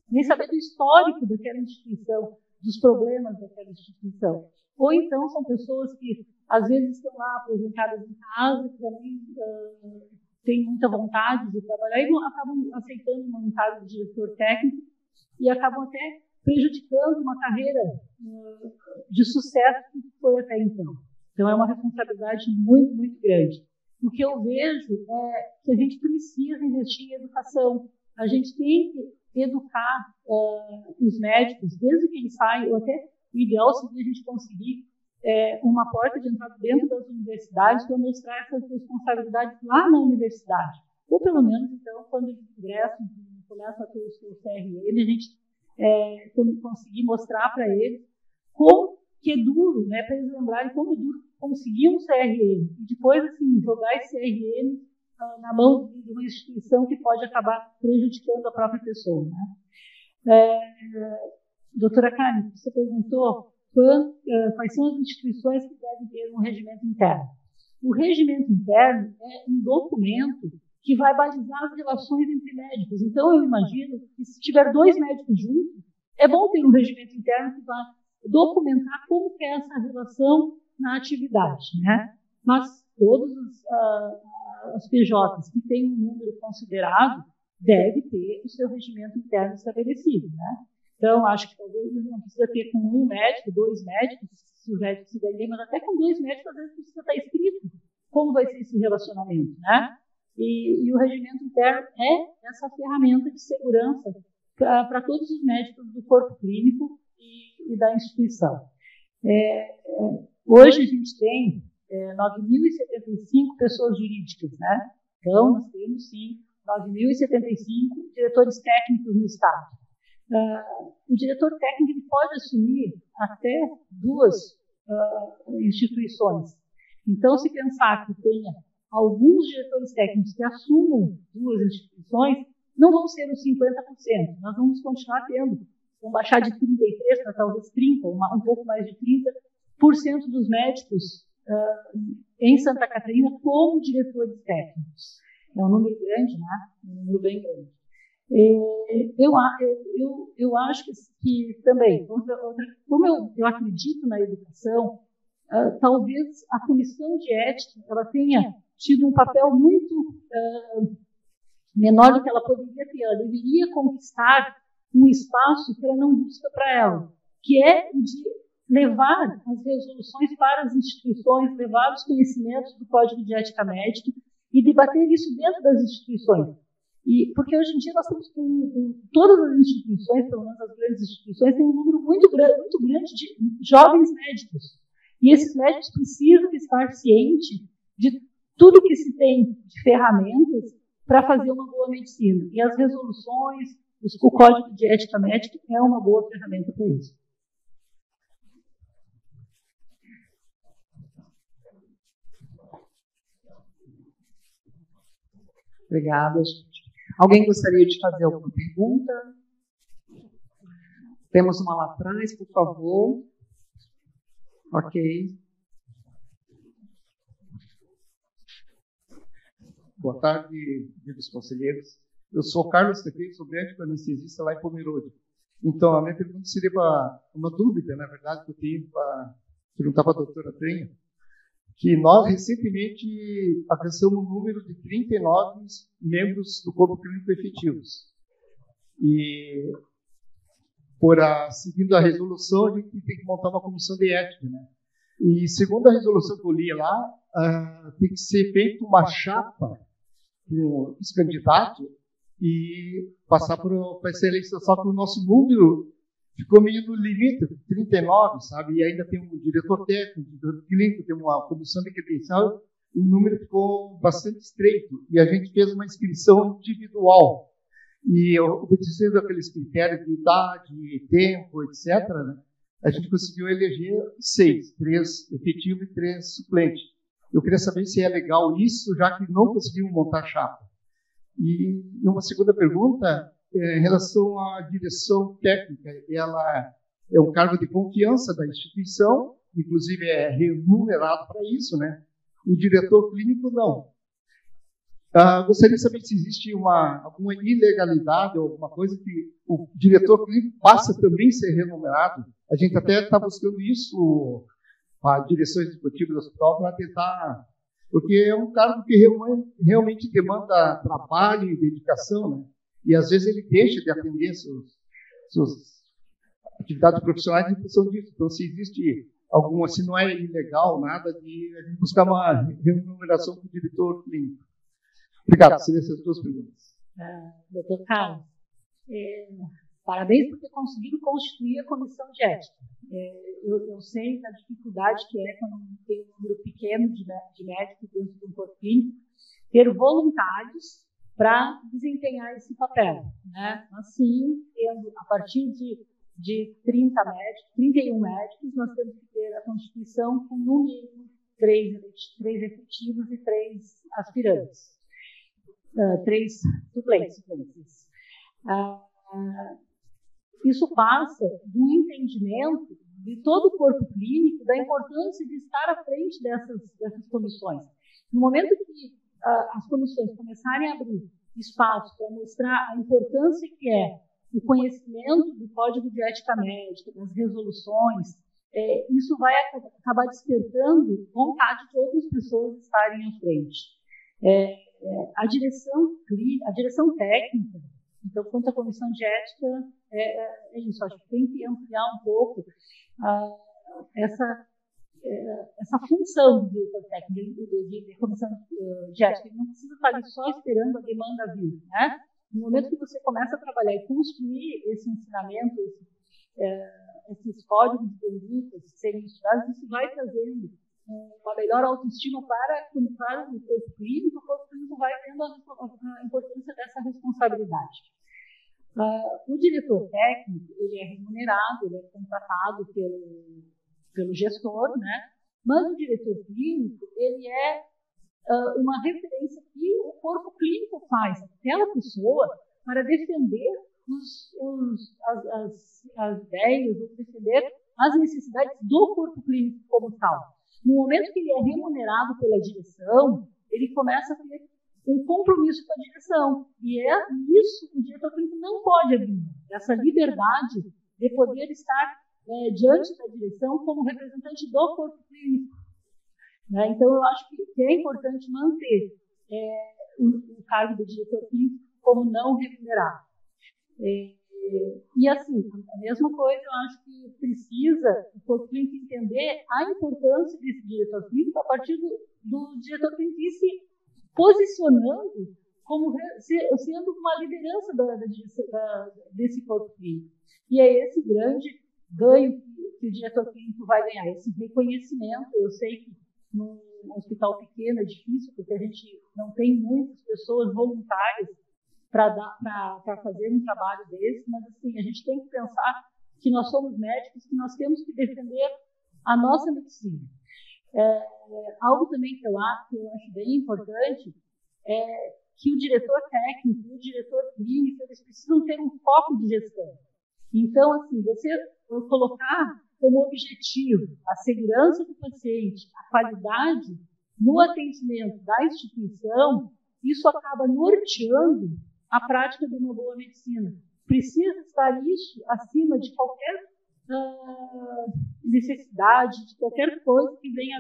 Speaker 2: nem saber do histórico daquela instituição, dos problemas daquela instituição. Ou então são pessoas que às vezes estão lá aposentadas em casa, que também têm muita vontade de trabalhar e acabam aceitando um cargo de diretor técnico e acabam até prejudicando uma carreira de sucesso que foi até então. Então é uma responsabilidade muito, muito grande. O que eu vejo é que a gente precisa investir em educação. A gente tem que educar os médicos desde que eles saem, ou até o ideal seria a gente conseguir uma porta de entrada dentro das universidades para mostrar essas responsabilidades lá na universidade. Ou, pelo menos, então, quando eles ingressam, começam a ter o seu CRM, a gente conseguir mostrar para eles como que é duro, né, para eles lembrarem como é duro conseguir um CRM e depois, assim, jogar esse CRM na mão de uma instituição que pode acabar prejudicando a própria pessoa, né? Doutora Karen, você perguntou quais são as instituições que devem ter um regimento interno. O regimento interno é um documento que vai balizar as relações entre médicos. Então, eu imagino que se tiver 2 médicos juntos, é bom ter um regimento interno que vai documentar como é essa relação na atividade, né? Mas todos os PJs que têm um número considerado devem ter o seu regimento interno estabelecido, né? Então, acho que talvez não precisa ter com 1 médico, 2 médicos, se os médicos se derem, mas até com 2 médicos, às vezes precisa estar escrito como vai ser esse relacionamento, né? E o regimento interno é essa ferramenta de segurança para todos os médicos do corpo clínico e da instituição. Hoje a gente tem 9.075 pessoas jurídicas, né? Então, nós temos, sim, 9.075 diretores técnicos no Estado. O diretor técnico ele pode assumir até 2 instituições. Então, se pensar que tenha alguns diretores técnicos que assumam 2 instituições, não vão ser os 50%. Nós vamos continuar tendo. Vamos baixar de 33% para talvez 30%, um pouco mais de 30% dos médicos em Santa Catarina como diretores técnicos. É um número grande, né? Um número bem grande. Eu acho que também, como eu acredito na educação, talvez a comissão de ética ela tenha tido um papel muito menor do que ela poderia ter. Ela deveria conquistar um espaço que ela não busca para ela, que é o de levar as resoluções para as instituições, levar os conhecimentos do Código de Ética Médica e debater isso dentro das instituições. Porque hoje em dia nós temos todas as instituições, pelo menos as grandes instituições, têm um número muito grande de jovens médicos. E esses médicos precisam estar cientes de tudo que se tem de ferramentas para fazer uma boa medicina. E as resoluções, o Código de Ética Médica é uma boa ferramenta para isso.
Speaker 1: Obrigada, gente. Alguém gostaria de fazer alguma pergunta? Temos uma lá atrás, por favor. Ok.
Speaker 5: Boa tarde, amigos conselheiros. Eu sou Carlos Tequeiro, sou médico anestesista lá em Pomerode. Então, a minha pergunta seria uma dúvida, na verdade, que eu tenho para perguntar para a doutora Tenha, que nós recentemente alcançamos um número de 39 membros do corpo clínico efetivos. E, seguindo a resolução, a gente tem que montar uma comissão de ética, né? E, segundo a resolução que eu li lá, tem que ser feita uma chapa com os candidatos e passar para essa eleição. Só que o nosso número ficou meio no limite, 39, sabe? E ainda tem um diretor técnico, diretor clínico, tem uma comissão de credencial, o número ficou bastante estreito. E a gente fez uma inscrição individual. E obedecendo aqueles critérios de idade, tempo, etc., né, a gente conseguiu eleger 6, 3 efetivos e 3 suplentes. Eu queria saber se é legal isso, já que não conseguimos montar chapa. E uma segunda pergunta, em relação à direção técnica, ela é um cargo de confiança da instituição, inclusive é remunerado para isso, né? O diretor clínico, não. Gostaria de saber se existe alguma ilegalidade ou alguma coisa que o diretor clínico passa também a ser remunerado. A gente até está buscando isso, a direção executiva do hospital, para tentar... Porque é um cargo que realmente demanda trabalho e dedicação, né? E às vezes ele deixa de atender suas atividades profissionais em função disso. Então, se existe alguma, se não é ilegal, nada de a gente buscar uma remuneração para o diretor clínico. Obrigado. Seriam essas 2 perguntas.
Speaker 2: Doutor Carlos, parabéns por ter conseguido constituir a comissão de ética. Eu sei da dificuldade que é quando tem um número pequeno de médicos dentro de um corpo clínico, ter voluntários para desempenhar esse papel, né? Assim, a partir de 30 médicos, 31 médicos, nós temos que ter a Constituição com, no mínimo, 3 efetivos e 3 aspirantes. 3 suplentes. Isso passa do entendimento de todo o corpo clínico da importância de estar à frente dessas comissões. No momento que as comissões começarem a abrir espaço para mostrar a importância que é o conhecimento do Código de Ética Médica, das resoluções, isso vai acabar despertando vontade de outras pessoas estarem à frente. A direção técnica, então, quanto à comissão de ética, é isso. Acho que tem que ampliar um pouco essa função do diretor técnico, de comissão de ética. Ele não precisa estar ali só esperando a demanda vir, né? No momento que você começa a trabalhar e construir esse ensinamento, esses códigos de conduta serem estudados, isso vai trazendo uma melhor autoestima para o corpo clínico. O corpo clínico vai tendo a importância dessa responsabilidade. O diretor técnico, ele é remunerado, ele é contratado pelo gestor, né? Mas o diretor clínico, ele é uma referência que o corpo clínico faz, aquela pessoa, para defender as ideias, ou defender as necessidades do corpo clínico como tal. No momento que ele é remunerado pela direção, ele começa a ter um compromisso com a direção. E é isso que o diretor clínico não pode abrir, essa liberdade de poder estar diante da direção como representante do corpo clínico. Né? Então, eu acho que é importante manter o cargo do diretor clínico como não remunerado. E assim, a mesma coisa, eu acho que precisa o corpo clínico entender a importância desse diretor clínico a partir do diretor clínico ir se posicionando como sendo uma liderança desse corpo clínico. E é esse grande ganho que o diretor clínico vai ganhar, esse reconhecimento. Eu sei que num hospital pequeno é difícil, porque a gente não tem muitas pessoas voluntárias para fazer um trabalho desse, mas assim, a gente tem que pensar que nós somos médicos, que nós temos que defender a nossa medicina. Algo também que eu acho bem importante é que o diretor técnico e o diretor clínico, eles precisam ter um foco de gestão. Então, assim, você colocar como objetivo a segurança do paciente, a qualidade no atendimento da instituição, isso acaba norteando a prática de uma boa medicina. Precisa estar isso acima de qualquer necessidade, de qualquer coisa que venha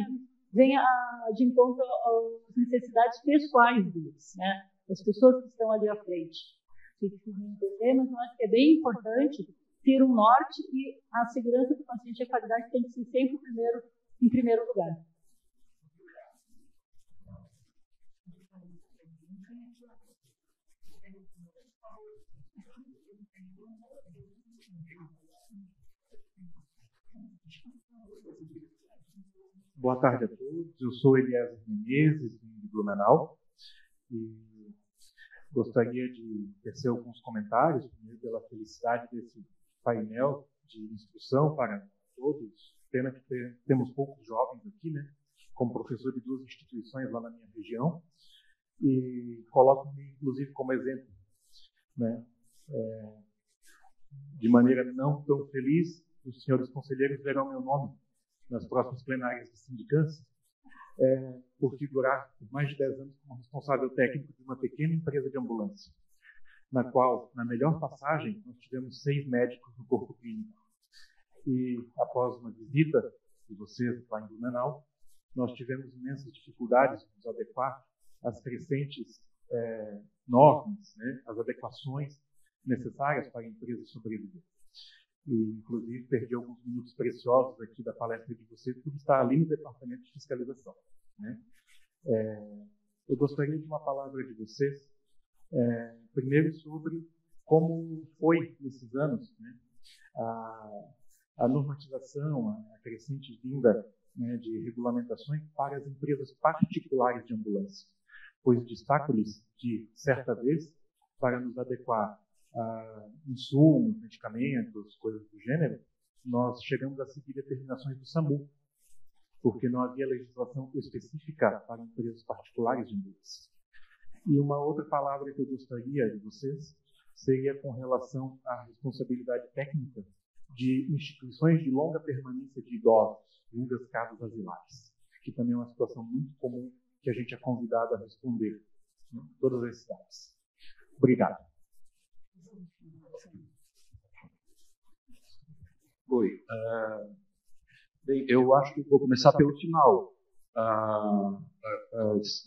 Speaker 2: de encontro às necessidades pessoais deles, né? As pessoas que estão ali à frente. Tem que entender, mas eu acho que é bem importante ter um norte, e a segurança do paciente e a qualidade tem que ser sempre em primeiro lugar.
Speaker 6: Boa tarde a todos. Eu sou Eliezer Menezes, de Blumenau, e gostaria de tecer alguns comentários, primeiro pela felicidade desse painel de instrução para todos. Pena que temos poucos jovens aqui, né? Como professor de 2 instituições lá na minha região, e coloco-me, inclusive, como exemplo, né? De maneira não tão feliz, os senhores conselheiros verão meu nome nas próximas plenárias de sindicância, por figurar por mais de 10 anos como responsável técnico de uma pequena empresa de ambulância, na qual, na melhor passagem, nós tivemos 6 médicos no corpo clínico. E, após uma visita de vocês lá em Blumenau, nós tivemos imensas dificuldades de nos adequar às crescentes normas, né, as adequações necessárias para a empresa sobreviver. E, inclusive, perdi alguns minutos preciosos aqui da palestra de vocês por estar ali no departamento de fiscalização, né? Eu gostaria de uma palavra de vocês, primeiro sobre como foi nesses anos, né, a normatização, a crescente vinda, né, de regulamentações para as empresas particulares de ambulância, pois destaco-lhes que, certa vez, para nos adequar a insumos, medicamentos, coisas do gênero, nós chegamos a seguir determinações do SAMU, porque não havia legislação específica para empresas particulares de ambulância. E uma outra palavra que eu gostaria de vocês seria com relação à responsabilidade técnica de instituições de longa permanência de idosos, vulgas casas asilares, que também é uma situação muito comum que a gente é convidado a responder em todas as cidades. Obrigado.
Speaker 4: Oi. Bem, eu acho que vou começar pelo final. As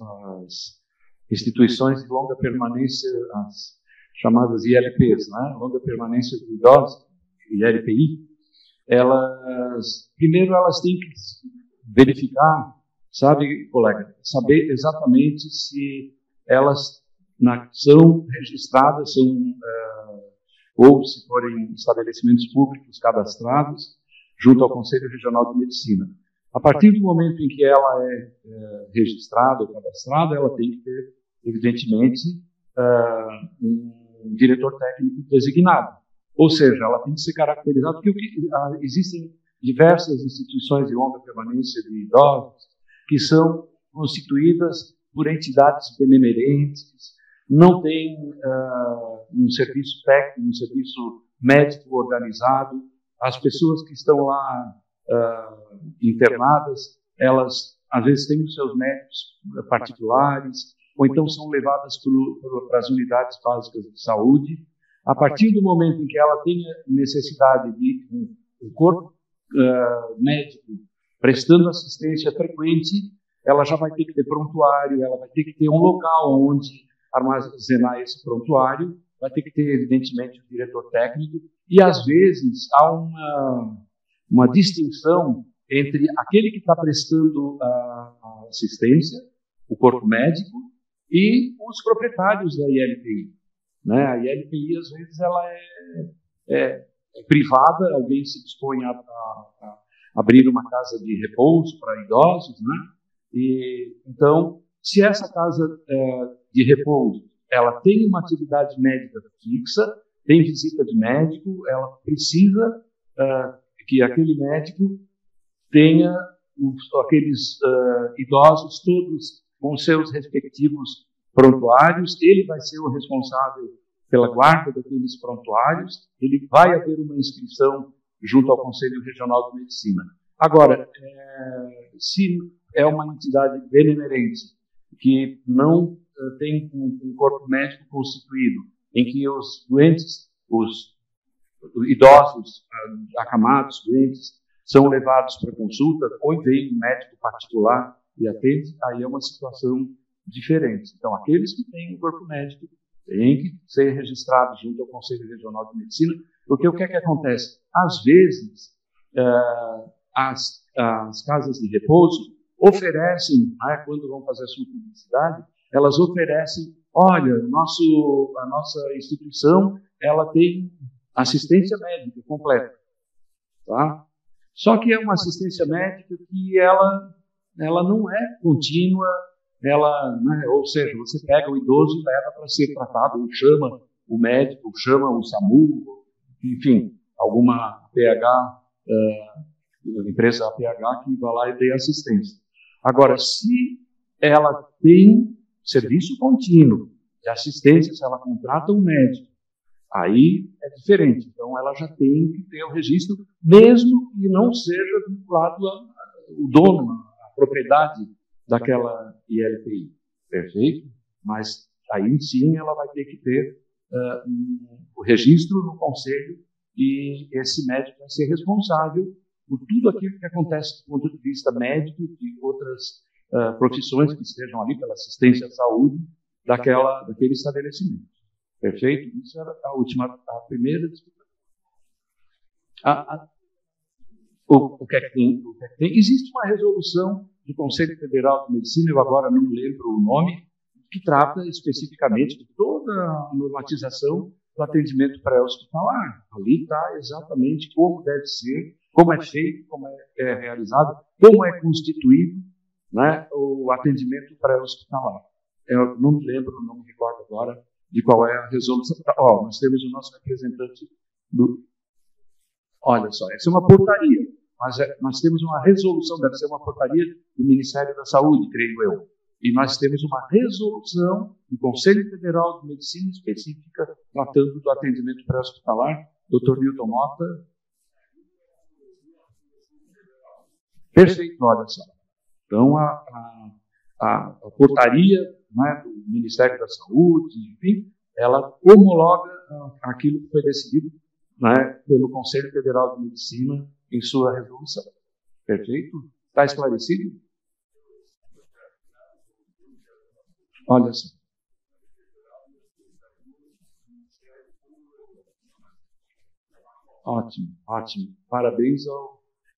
Speaker 4: instituições de longa permanência, as chamadas ILPs, né? Longa permanência de idosos, ILPI, primeiro elas têm que verificar, sabe, colega, saber exatamente se elas são registradas, ou se forem estabelecimentos públicos cadastrados junto ao Conselho Regional de Medicina. A partir do momento em que ela é registrada ou cadastrada, ela tem que ter, evidentemente, um diretor técnico designado. Ou seja, ela tem que ser caracterizada, porque existem diversas instituições de longa permanência de idosos que são constituídas por entidades benemerentes, não tem um serviço técnico, um serviço médico organizado. As pessoas que estão lá internadas, elas às vezes têm os seus médicos particulares, ou então são levadas para as unidades básicas de saúde. A partir do momento em que ela tenha necessidade de um corpo médico prestando assistência frequente, ela já vai ter que ter prontuário, ela vai ter que ter um local onde armazenar esse prontuário, vai ter que ter, evidentemente, o diretor técnico, e às vezes há uma distinção entre aquele que está prestando a assistência, o corpo médico, e os proprietários da ILPI. Né? A ILPI, às vezes, ela é privada, alguém se dispõe a abrir uma casa de repouso para idosos, né? E, então, se essa casa de repouso ela tem uma atividade médica fixa, tem visita de médico, ela precisa que aquele médico tenha aqueles idosos todos com seus respectivos prontuários, ele vai ser o responsável pela guarda daqueles prontuários, ele vai haver uma inscrição junto ao Conselho Regional de Medicina. Agora, se é uma entidade benemerente que não tem um corpo médico constituído, em que os doentes, os idosos acamados, doentes, são levados para consulta, ou vem um médico particular e atende, aí é uma situação diferente. Então, aqueles que têm um corpo médico têm que ser registrados junto ao Conselho Regional de Medicina, porque o que é que acontece? Às vezes, as casas de repouso oferecem, quando vão fazer a sua publicidade, elas oferecem, olha, a nossa instituição, ela tem assistência médica completa, tá? Só que é uma assistência médica que ela não é contínua, ou seja, você pega o idoso e leva para ser tratado, ou chama o médico, ou chama o SAMU, enfim, alguma PH, empresa PH que vai lá e dê assistência. Agora, se ela tem serviço contínuo de assistência, se ela contrata um médico, aí é diferente. Então, ela já tem que ter o registro, mesmo que não seja vinculado ao dono, à propriedade daquela ILPI. Perfeito? Mas aí sim ela vai ter que ter o registro no conselho e esse médico vai ser responsável por tudo aquilo que acontece do ponto de vista médico e outras profissões que estejam ali pela assistência à saúde daquele estabelecimento. Perfeito? Isso era a primeira discussão. O que é que tem? Existe uma resolução do Conselho Federal de Medicina, eu agora não lembro o nome, que trata especificamente de toda a normatização do atendimento pré-hospitalar. Ali está exatamente como deve ser, como é feito, como é realizado, como é constituído, né, o atendimento pré-hospitalar. Eu não me lembro, não me recordo agora de qual é a resolução. Nós temos o nosso representante do... Olha só, essa é uma portaria, mas nós temos uma resolução, deve ser uma portaria do Ministério da Saúde, creio eu. E nós temos uma resolução do Conselho Federal de Medicina Específica tratando do atendimento pré-hospitalar. Dr. Newton Mota. Perfeito, olha só. Então, a portaria, né, do Ministério da Saúde, enfim, ela homologa aquilo que foi decidido, né, pelo Conselho Federal de Medicina em sua resolução. Perfeito? Está esclarecido? Olha só. Ótimo, ótimo. Parabéns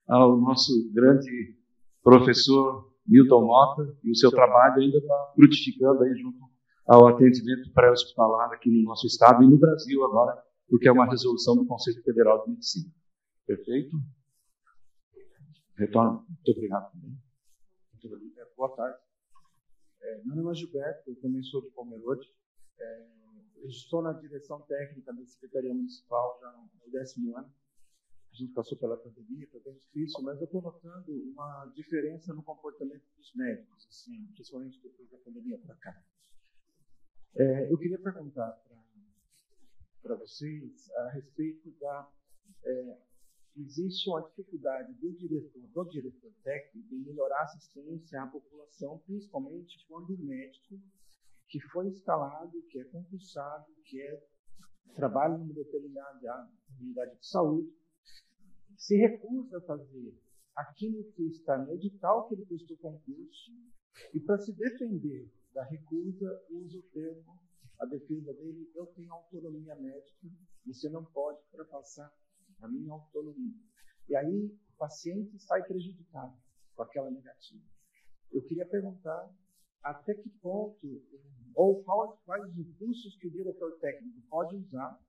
Speaker 4: ao nosso grande professor Newton Mota, e o seu trabalho ainda está frutificando aí junto ao atendimento pré-hospitalar aqui no nosso estado e no Brasil agora, porque é uma resolução do Conselho Federal de Medicina. Perfeito? Retorno. Muito obrigado também.
Speaker 6: Boa tarde. Meu nome é Gilberto, eu também sou de Pomerode. Eu estou na direção técnica da Secretaria Municipal já no 10º ano. A gente passou pela pandemia, foi bem difícil, mas eu estou notando uma diferença no comportamento dos médicos, assim, principalmente depois da pandemia para cá. Eu queria perguntar para vocês a respeito da... existe uma dificuldade do diretor técnico em melhorar a assistência à população, principalmente quando o médico que foi instalado, que é concursado, que trabalha em uma determinada unidade de saúde, se recusa a fazer aquilo que está no edital que ele prestou concurso, e para se defender da recusa, usa o termo, a defesa dele: eu tenho autonomia médica, você não pode ultrapassar a minha autonomia. E aí o paciente sai prejudicado com aquela negativa. Eu queria perguntar até que ponto, ou quais os recursos que o diretor técnico pode usar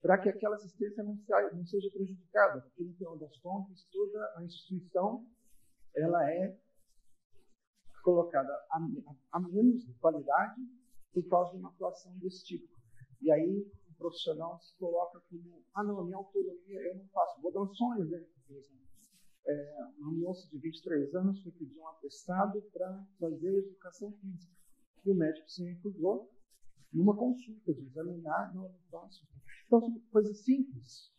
Speaker 6: para que aquela assistência não seja prejudicada, porque no final das contas toda a instituição ela é colocada a menos de qualidade por causa de uma atuação desse tipo. E aí o profissional se coloca como: não, a minha autonomia eu não faço. Vou dar só um exemplo. Uma moça de 23 anos foi pedir um atestado para fazer educação física. E o médico se recusou numa consulta de examinar, não faço. Então, são coisas simples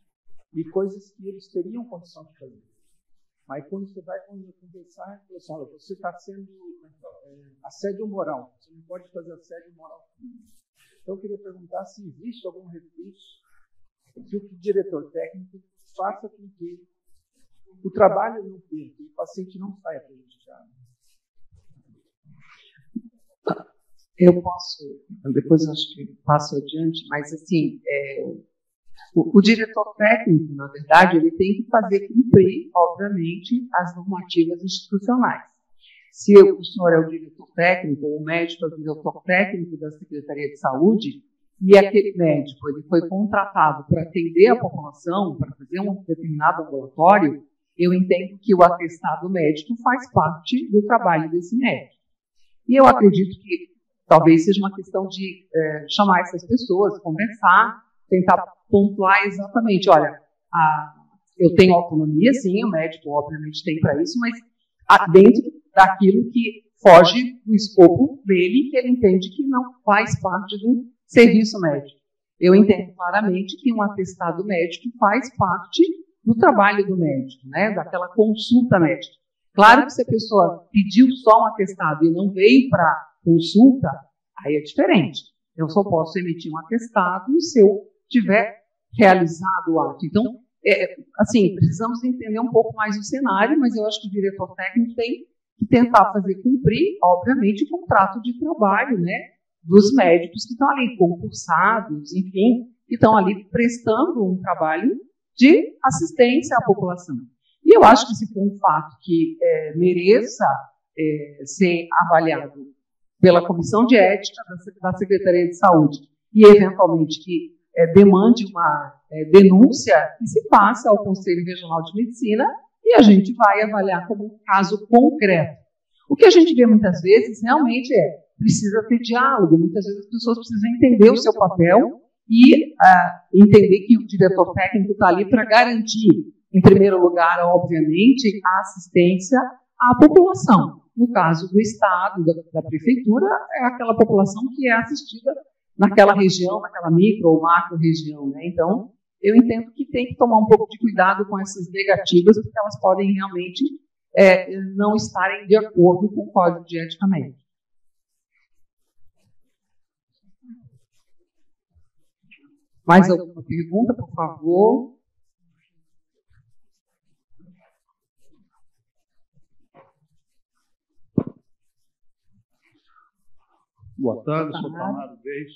Speaker 6: e coisas que eles teriam condição de fazer. Mas quando você vai conversar, você está sendo assédio moral, você não pode fazer assédio moral. Então, eu queria perguntar se existe algum recurso que o diretor técnico faça com que o trabalho não perca e o paciente não saia prejudicado.
Speaker 1: Eu posso, depois acho que passo adiante, mas assim, o diretor técnico, na verdade, ele tem que fazer cumprir, obviamente, as normativas institucionais. Se o senhor é o diretor técnico, ou o médico é o diretor técnico da Secretaria de Saúde, e aquele médico ele foi contratado para atender a população, para fazer um determinado ambulatório, eu entendo que o atestado médico faz parte do trabalho desse médico. E eu acredito que talvez seja uma questão de chamar essas pessoas, conversar, tentar pontuar exatamente, olha, eu tenho autonomia, sim, o médico obviamente tem para isso, mas dentro daquilo que foge do escopo dele, que ele entende que não faz parte do serviço médico. Eu entendo claramente que um atestado médico faz parte do trabalho do médico, né, daquela consulta médica. Claro que se a pessoa pediu só um atestado e não veio para consulta, aí é diferente. Eu só posso emitir um atestado se eu tiver realizado o ato. Então, assim, precisamos entender um pouco mais o cenário, mas eu acho que o diretor técnico tem que tentar fazer cumprir, obviamente, o contrato de trabalho, né, dos médicos que estão ali, concursados, enfim, que estão ali prestando um trabalho de assistência à população. E eu acho que se for um fato que mereça ser avaliado pela Comissão de Ética da Secretaria de Saúde e, eventualmente, que demande uma denúncia, que se passe ao Conselho Regional de Medicina e a gente vai avaliar como um caso concreto. O que a gente vê muitas vezes realmente precisa ter diálogo, muitas vezes as pessoas precisam entender o seu papel e entender que o diretor técnico está ali para garantir, em primeiro lugar, obviamente, a assistência à população. No caso do Estado, da Prefeitura, é aquela população que é assistida naquela região, naquela micro ou macro região, né? Então, eu entendo que tem que tomar um pouco de cuidado com essas negativas, porque elas podem realmente não estarem de acordo com o Código de Ética Médica. Mais alguma pergunta, por favor?
Speaker 7: Boa tarde, sou Tamaro Reis.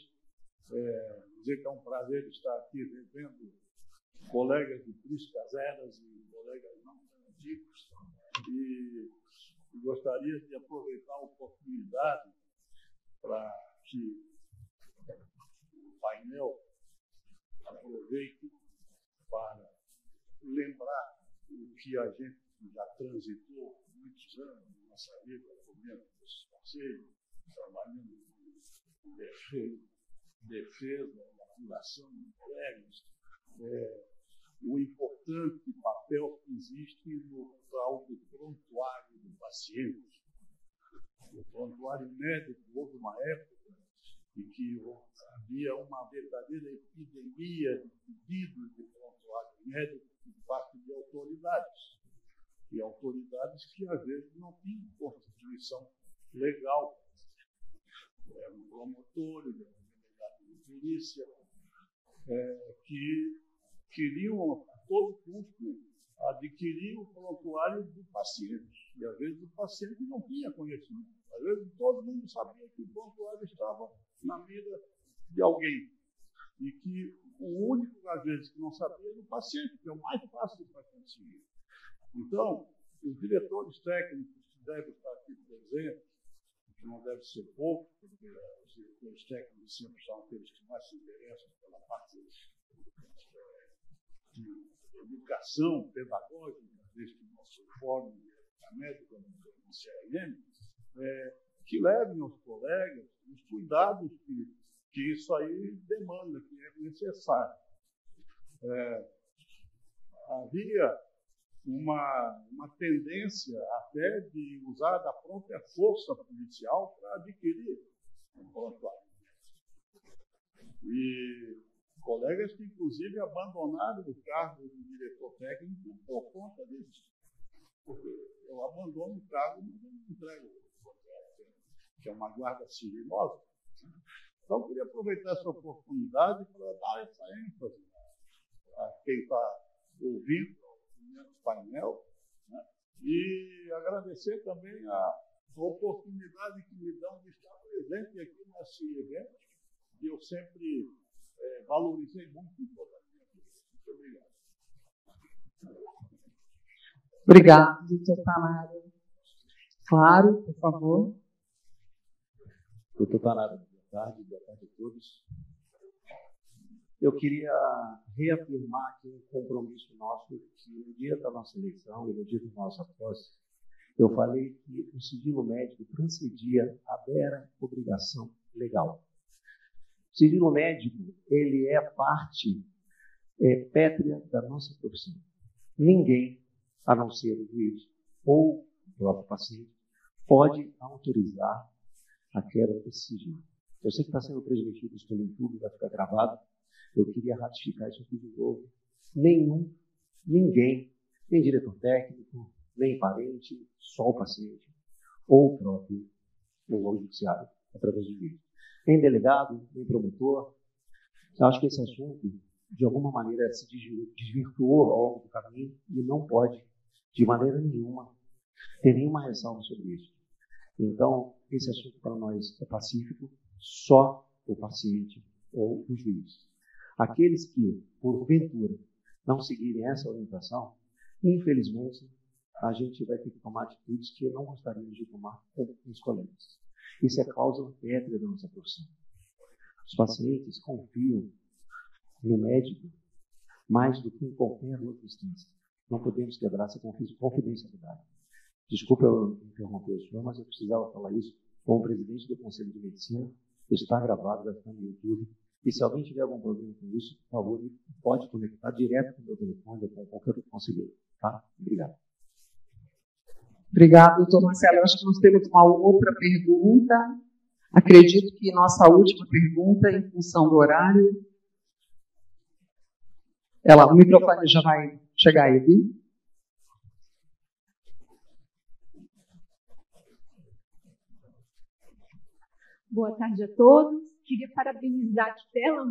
Speaker 7: Dizer que é um prazer estar aqui revendo colegas de Priscas Eras e colegas não antigos. E gostaria de aproveitar a oportunidade para que o painel aproveite para lembrar o que a gente já transitou muitos anos na nossa vida, comendo esses conselhos, trabalhando com defesa, apuração de colegas, o importante papel que existe no tal do prontuário do paciente. O prontuário médico, houve uma época em que havia uma verdadeira epidemia de pedidos de prontuário médico por parte de autoridades. E autoridades que, às vezes, não tinham constituição legal. Era um promotor, era um delegado de polícia, que queriam, a todo custo, adquirir o prontuário do paciente. E, às vezes, o paciente não tinha conhecimento. Às vezes, todo mundo sabia que o prontuário estava na mira de alguém. E que o único, às vezes, que não sabia era o paciente, que é o mais fácil para conseguir. Então, os diretores técnicos que devem estar aqui presentes, que não deve ser pouco, porque os diretores técnicos sempre são aqueles que mais se interessam pela parte de educação pedagógica deste nosso fórum da médica no CRM, que levem aos colegas os cuidados que isso aí demanda, que é necessário. Havia uma tendência até de usar da própria força policial para adquirir um prontuário. E colegas que, inclusive, abandonaram o cargo de diretor técnico por conta disso. Porque eu abandono o cargo, mas eu não entrego o prontuário, que é uma guarda sigilosa. Então, eu queria aproveitar essa oportunidade para dar essa ênfase a quem está ouvindo o painel, né? E agradecer também a oportunidade que me dão de estar presente aqui nesse evento, que eu sempre valorizei muito em toda a minha vida. Muito obrigado.
Speaker 1: Obrigado, doutor Tamaro. Claro, por favor.
Speaker 8: Doutor Tamaro, boa tarde a todos. Eu queria reafirmar aqui um compromisso nosso, que no dia da nossa eleição e no dia da nossa posse, eu falei que o sigilo médico transcendia a mera obrigação legal. O sigilo médico, ele é parte pétrea da nossa profissão. Ninguém, a não ser o juiz ou o próprio paciente, pode autorizar a quebra desse sigilo. Eu sei que está sendo transmitido isso pelo YouTube, vai ficar gravado. Eu queria ratificar isso aqui de novo. Ninguém, nem diretor técnico, nem parente, só o paciente, ou o próprio órgão judiciário, através de vídeo. Nem delegado, nem promotor. Eu acho que esse assunto, de alguma maneira, se desvirtuou ao longo do caminho e não pode, de maneira nenhuma, ter nenhuma ressalva sobre isso. Então, esse assunto para nós é pacífico, só o paciente ou o juiz. Aqueles que, porventura, não seguirem essa orientação, infelizmente, a gente vai ter que tomar atitudes que não gostaríamos de tomar com os colegas. Isso é causa pétrea da nossa profissão. Os pacientes confiam no médico mais do que em qualquer outra instância. Não podemos quebrar essa confidencialidade. Desculpa eu interromper o senhor, mas eu precisava falar isso como presidente do Conselho de Medicina. Está gravado, vai ficar no YouTube. E se alguém tiver algum problema com isso, por favor, pode conectar direto com o meu telefone ou com qualquer outro conselheiro. Tá? Obrigado.
Speaker 1: Obrigado, doutor Marcelo. Eu acho que nós temos uma outra pergunta. Acredito que nossa última pergunta, em função do horário. O microfone já vai chegar aí, viu?
Speaker 9: Boa tarde a todos. Queria parabenizar que bela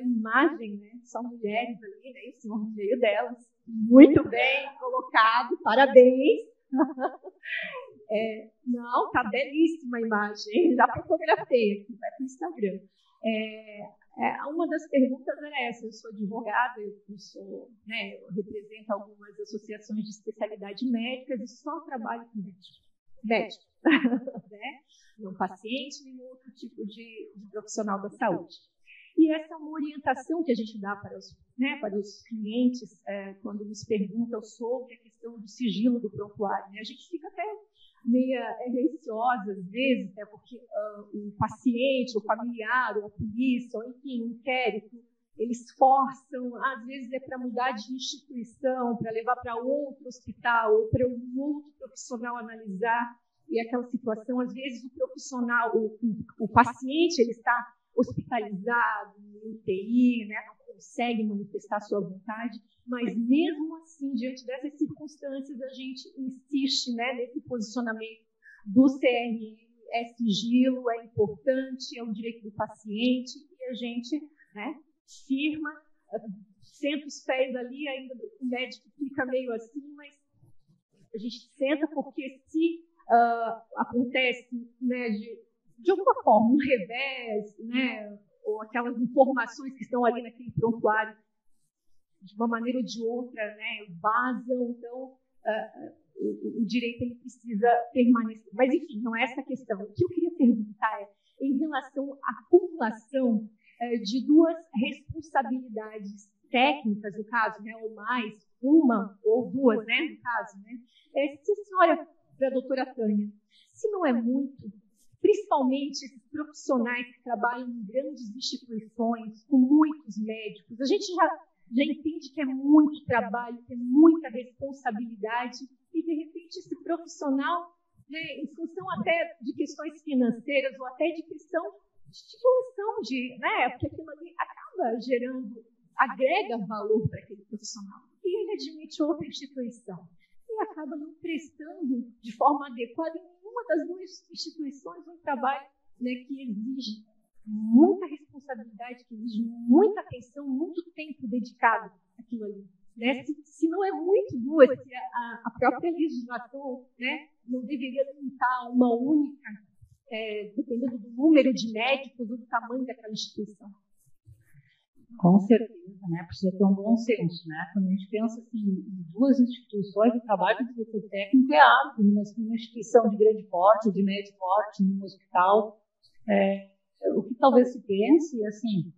Speaker 9: imagem, né? São mulheres ali, né? E o senhor no meio delas. Muito bem colocado, parabéns. Não, tá belíssima a imagem. Já fotografei aqui, vai para o Instagram. Uma das perguntas era essa. Eu sou advogada, eu represento algumas associações de especialidade médicas e só trabalho com médico, né? Não paciente, nem outro tipo de profissional da saúde. E essa é uma orientação que a gente dá para os clientes quando nos perguntam sobre a questão do sigilo do prontuário. Né? A gente fica até meio receosa, às vezes, porque o paciente, o familiar, ou a polícia, ou enfim, o inquérito, eles forçam, às vezes é para mudar de instituição, para levar para outro hospital, ou para um outro profissional analisar. E aquela situação, às vezes o profissional, o paciente, ele está hospitalizado, em UTI, né, não consegue manifestar sua vontade, mas mesmo assim, diante dessas circunstâncias, a gente insiste, né, nesse posicionamento do CRM, sigilo, é importante, é um direito do paciente, e a gente, né, firma, senta os pés ali, ainda o médico fica meio assim, mas a gente senta porque se acontece, né, de alguma forma, um revés, né, ou aquelas informações que estão ali naquele prontuário, de uma maneira ou de outra, né, vazam, então o direito ele precisa permanecer. Mas, enfim, não é essa a questão. O que eu queria perguntar é, em relação à acumulação de duas responsabilidades técnicas, no caso, né, ou mais, uma ou duas, né, no caso, né, se a senhora, para a doutora Tânia, se não é muito, principalmente esses profissionais que trabalham em grandes instituições, com muitos médicos, a gente já entende que é muito trabalho, que é muita responsabilidade, e, de repente, esse profissional, né, em função até de questões financeiras, ou até de questão de estimulação, né, porque aquilo ali acaba gerando, agrega valor para aquele profissional, e ele admite outra instituição. E acaba não prestando de forma adequada em nenhuma das duas instituições um trabalho, né, que exige muita responsabilidade, que exige muita atenção, muito tempo dedicado àquilo ali. Né? Se não é muito duas, se a própria legislação, né, não deveria limitar uma única, dependendo do número de médicos ou do tamanho daquela instituição.
Speaker 2: Com certeza, né? Precisa ter um bom senso, né? Quando a gente pensa assim, em duas instituições, o trabalho do diretor técnico é árduo, numa instituição de grande porte, de médio porte, num hospital. O que talvez se pense, assim,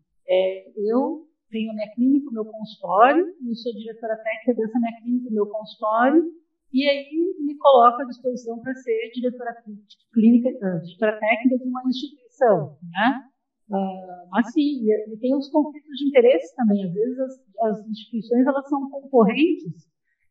Speaker 2: eu tenho a minha clínica, o meu consultório, eu sou diretora técnica dessa minha clínica, o meu consultório, e aí me coloco à disposição para ser diretora técnica de uma instituição, né? Mas sim, e tem os conflitos de interesse também. Às vezes as instituições elas são concorrentes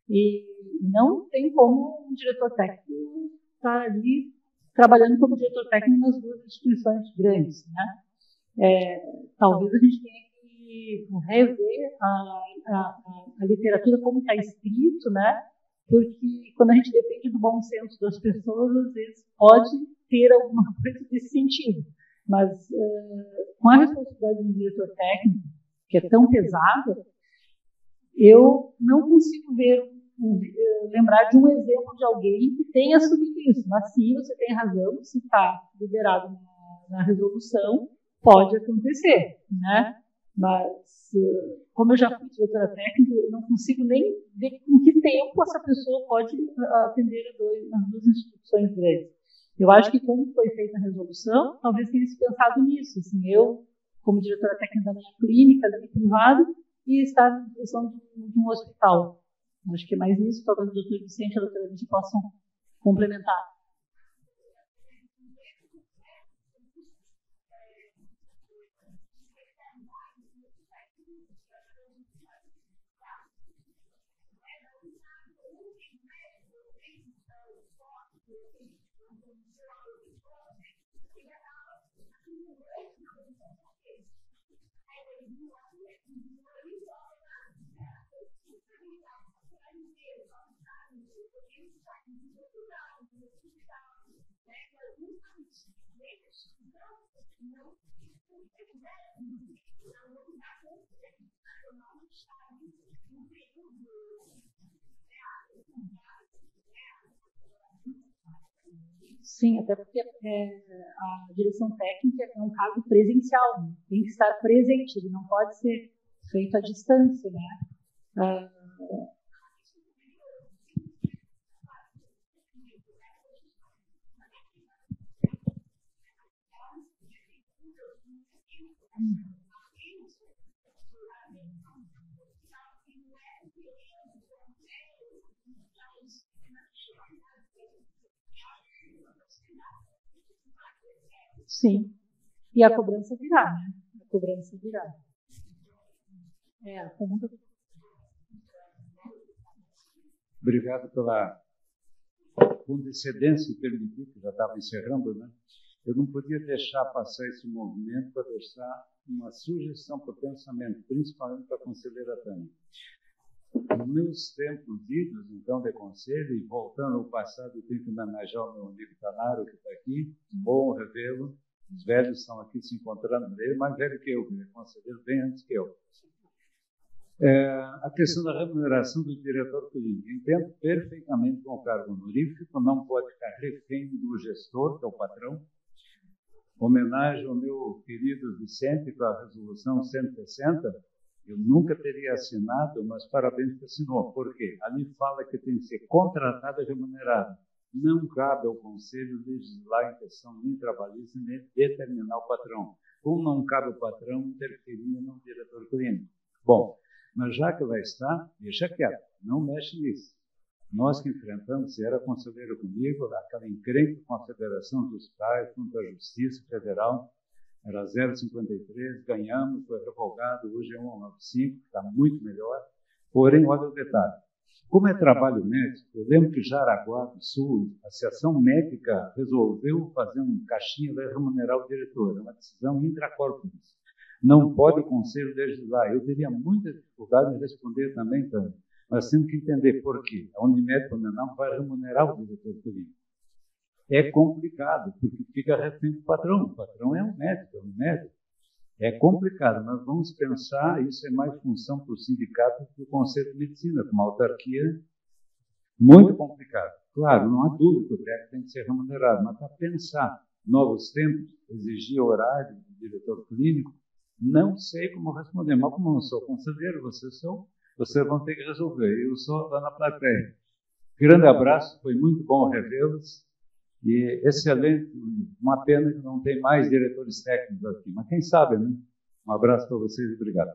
Speaker 2: e não tem como um diretor técnico estar ali trabalhando como diretor técnico nas duas instituições grandes, né? Talvez a gente tenha que rever a literatura como está escrito, né? Porque quando a gente depende do bom senso das pessoas, às vezes pode ter alguma coisa desse sentido. Mas com a responsabilidade do diretor técnico, que é tão pesada, eu não consigo lembrar de um exemplo de alguém que tenha assumido isso. Mas sim, você tem razão, se está liberado na resolução, pode acontecer, né? Mas, como eu já fui diretora técnica, eu não consigo nem ver com que tempo essa pessoa pode atender as duas instituições grandes. Eu acho que quando foi feita a resolução, talvez tenha se pensado nisso. Assim, eu, como diretora técnica da minha clínica, da minha privada, e estar na direção de um hospital. Acho que é mais isso, talvez o doutor Vicente e a doutora Lídia possam complementar. Sim, até porque a direção técnica é um cargo presencial, né? Tem que estar presente, ele não pode ser feito à distância, né? Sim. E a cobrança virá, né? A cobrança virá. A pergunta.
Speaker 4: Obrigado pela condescendência e permitir, que já estava encerrando, né? Eu não podia deixar passar esse movimento para deixar uma sugestão para o pensamento, principalmente para a conselheira Tânia. Nos meus tempos idos, então, de conselho, e voltando ao passado, eu tenho que homenagear o meu amigo Tanaro, que está aqui, bom revê-lo. Os velhos estão aqui se encontrando nele, mais velho que eu, que é conselheiro bem antes que eu. A questão da remuneração do diretor clínico. Entendo perfeitamente com o cargo honorífico, não pode ficar refém do gestor, que é o patrão. Homenagem ao meu querido Vicente com a resolução 160, eu nunca teria assinado, mas parabéns que assinou. Por quê? Ali fala que tem que ser contratado e remunerado. Não cabe ao Conselho legislar em questão nem trabalhista, nem determinar o patrão. Como não cabe ao patrão interferir no diretor clínico. Bom, mas já que lá está, deixa quieto, não mexe nisso. Nós que enfrentamos, você era conselheiro comigo, aquela encrenca com a Federação dos Pais, junto à Justiça Federal, era 0,53, ganhamos, foi revogado, hoje é 1,95, está muito melhor. Porém, olha o detalhe. Como é trabalho médico, eu lembro que Jaraguá do Sul, a Associação Médica resolveu fazer um caixinha para remunerar o diretor, é uma decisão intracorpus. Não pode o Conselho legislar. Eu teria muita dificuldade em responder também, mas temos que entender por quê. A Unimed não vai remunerar o diretor clínico. É complicado, porque fica refém do patrão. O patrão é um médico, É complicado, mas vamos pensar, isso é mais função para o sindicato do que o Conselho de Medicina, com uma autarquia muito complicada. Claro, não há dúvida que o técnico tem que ser remunerado, mas para pensar novos tempos, exigir horário do diretor clínico, não sei como responder, mas como eu não sou conselheiro, vocês vão ter que resolver. Eu sou lá na plateia. Grande abraço, foi muito bom revê-los. E excelente, uma pena que não tem mais diretores técnicos aqui, mas quem sabe, né? Um abraço para vocês e obrigado.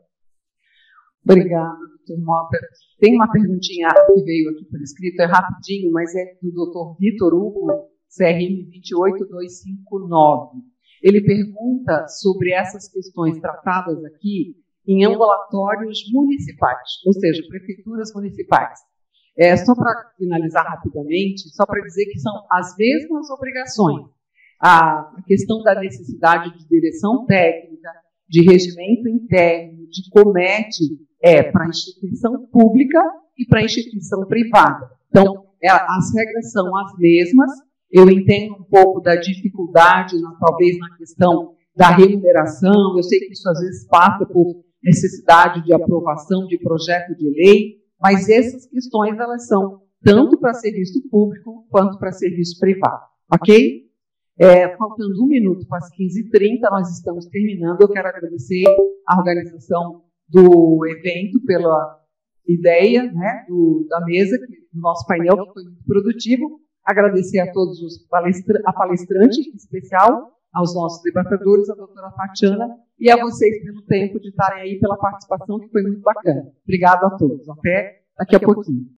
Speaker 1: Obrigada, doutor Mota. Tem uma perguntinha que veio aqui por escrito, é rapidinho, mas é do doutor Vitor Hugo, CRM 28259. Ele pergunta sobre essas questões tratadas aqui em ambulatórios municipais, ou seja, prefeituras municipais. Só para finalizar rapidamente, só para dizer que são as mesmas obrigações. A questão da necessidade de direção técnica, de regimento interno, de COMET, para a instituição pública e para a instituição privada. Então, as regras são as mesmas. Eu entendo um pouco da dificuldade, talvez, na questão da remuneração. Eu sei que isso, às vezes, passa por necessidade de aprovação de projeto de lei, mas essas questões, elas são tanto para serviço público quanto para serviço privado, ok? Faltando 1 minuto para as 15h30, nós estamos terminando. Eu quero agradecer a organização do evento pela ideia, né, da mesa, do nosso painel, que foi muito produtivo. Agradecer a todos a palestrante, em especial, aos nossos debatedores, a doutora Tatiana e a vocês pelo tempo de estarem aí, pela participação, que foi muito bacana. Obrigada a todos. Até daqui a pouquinho.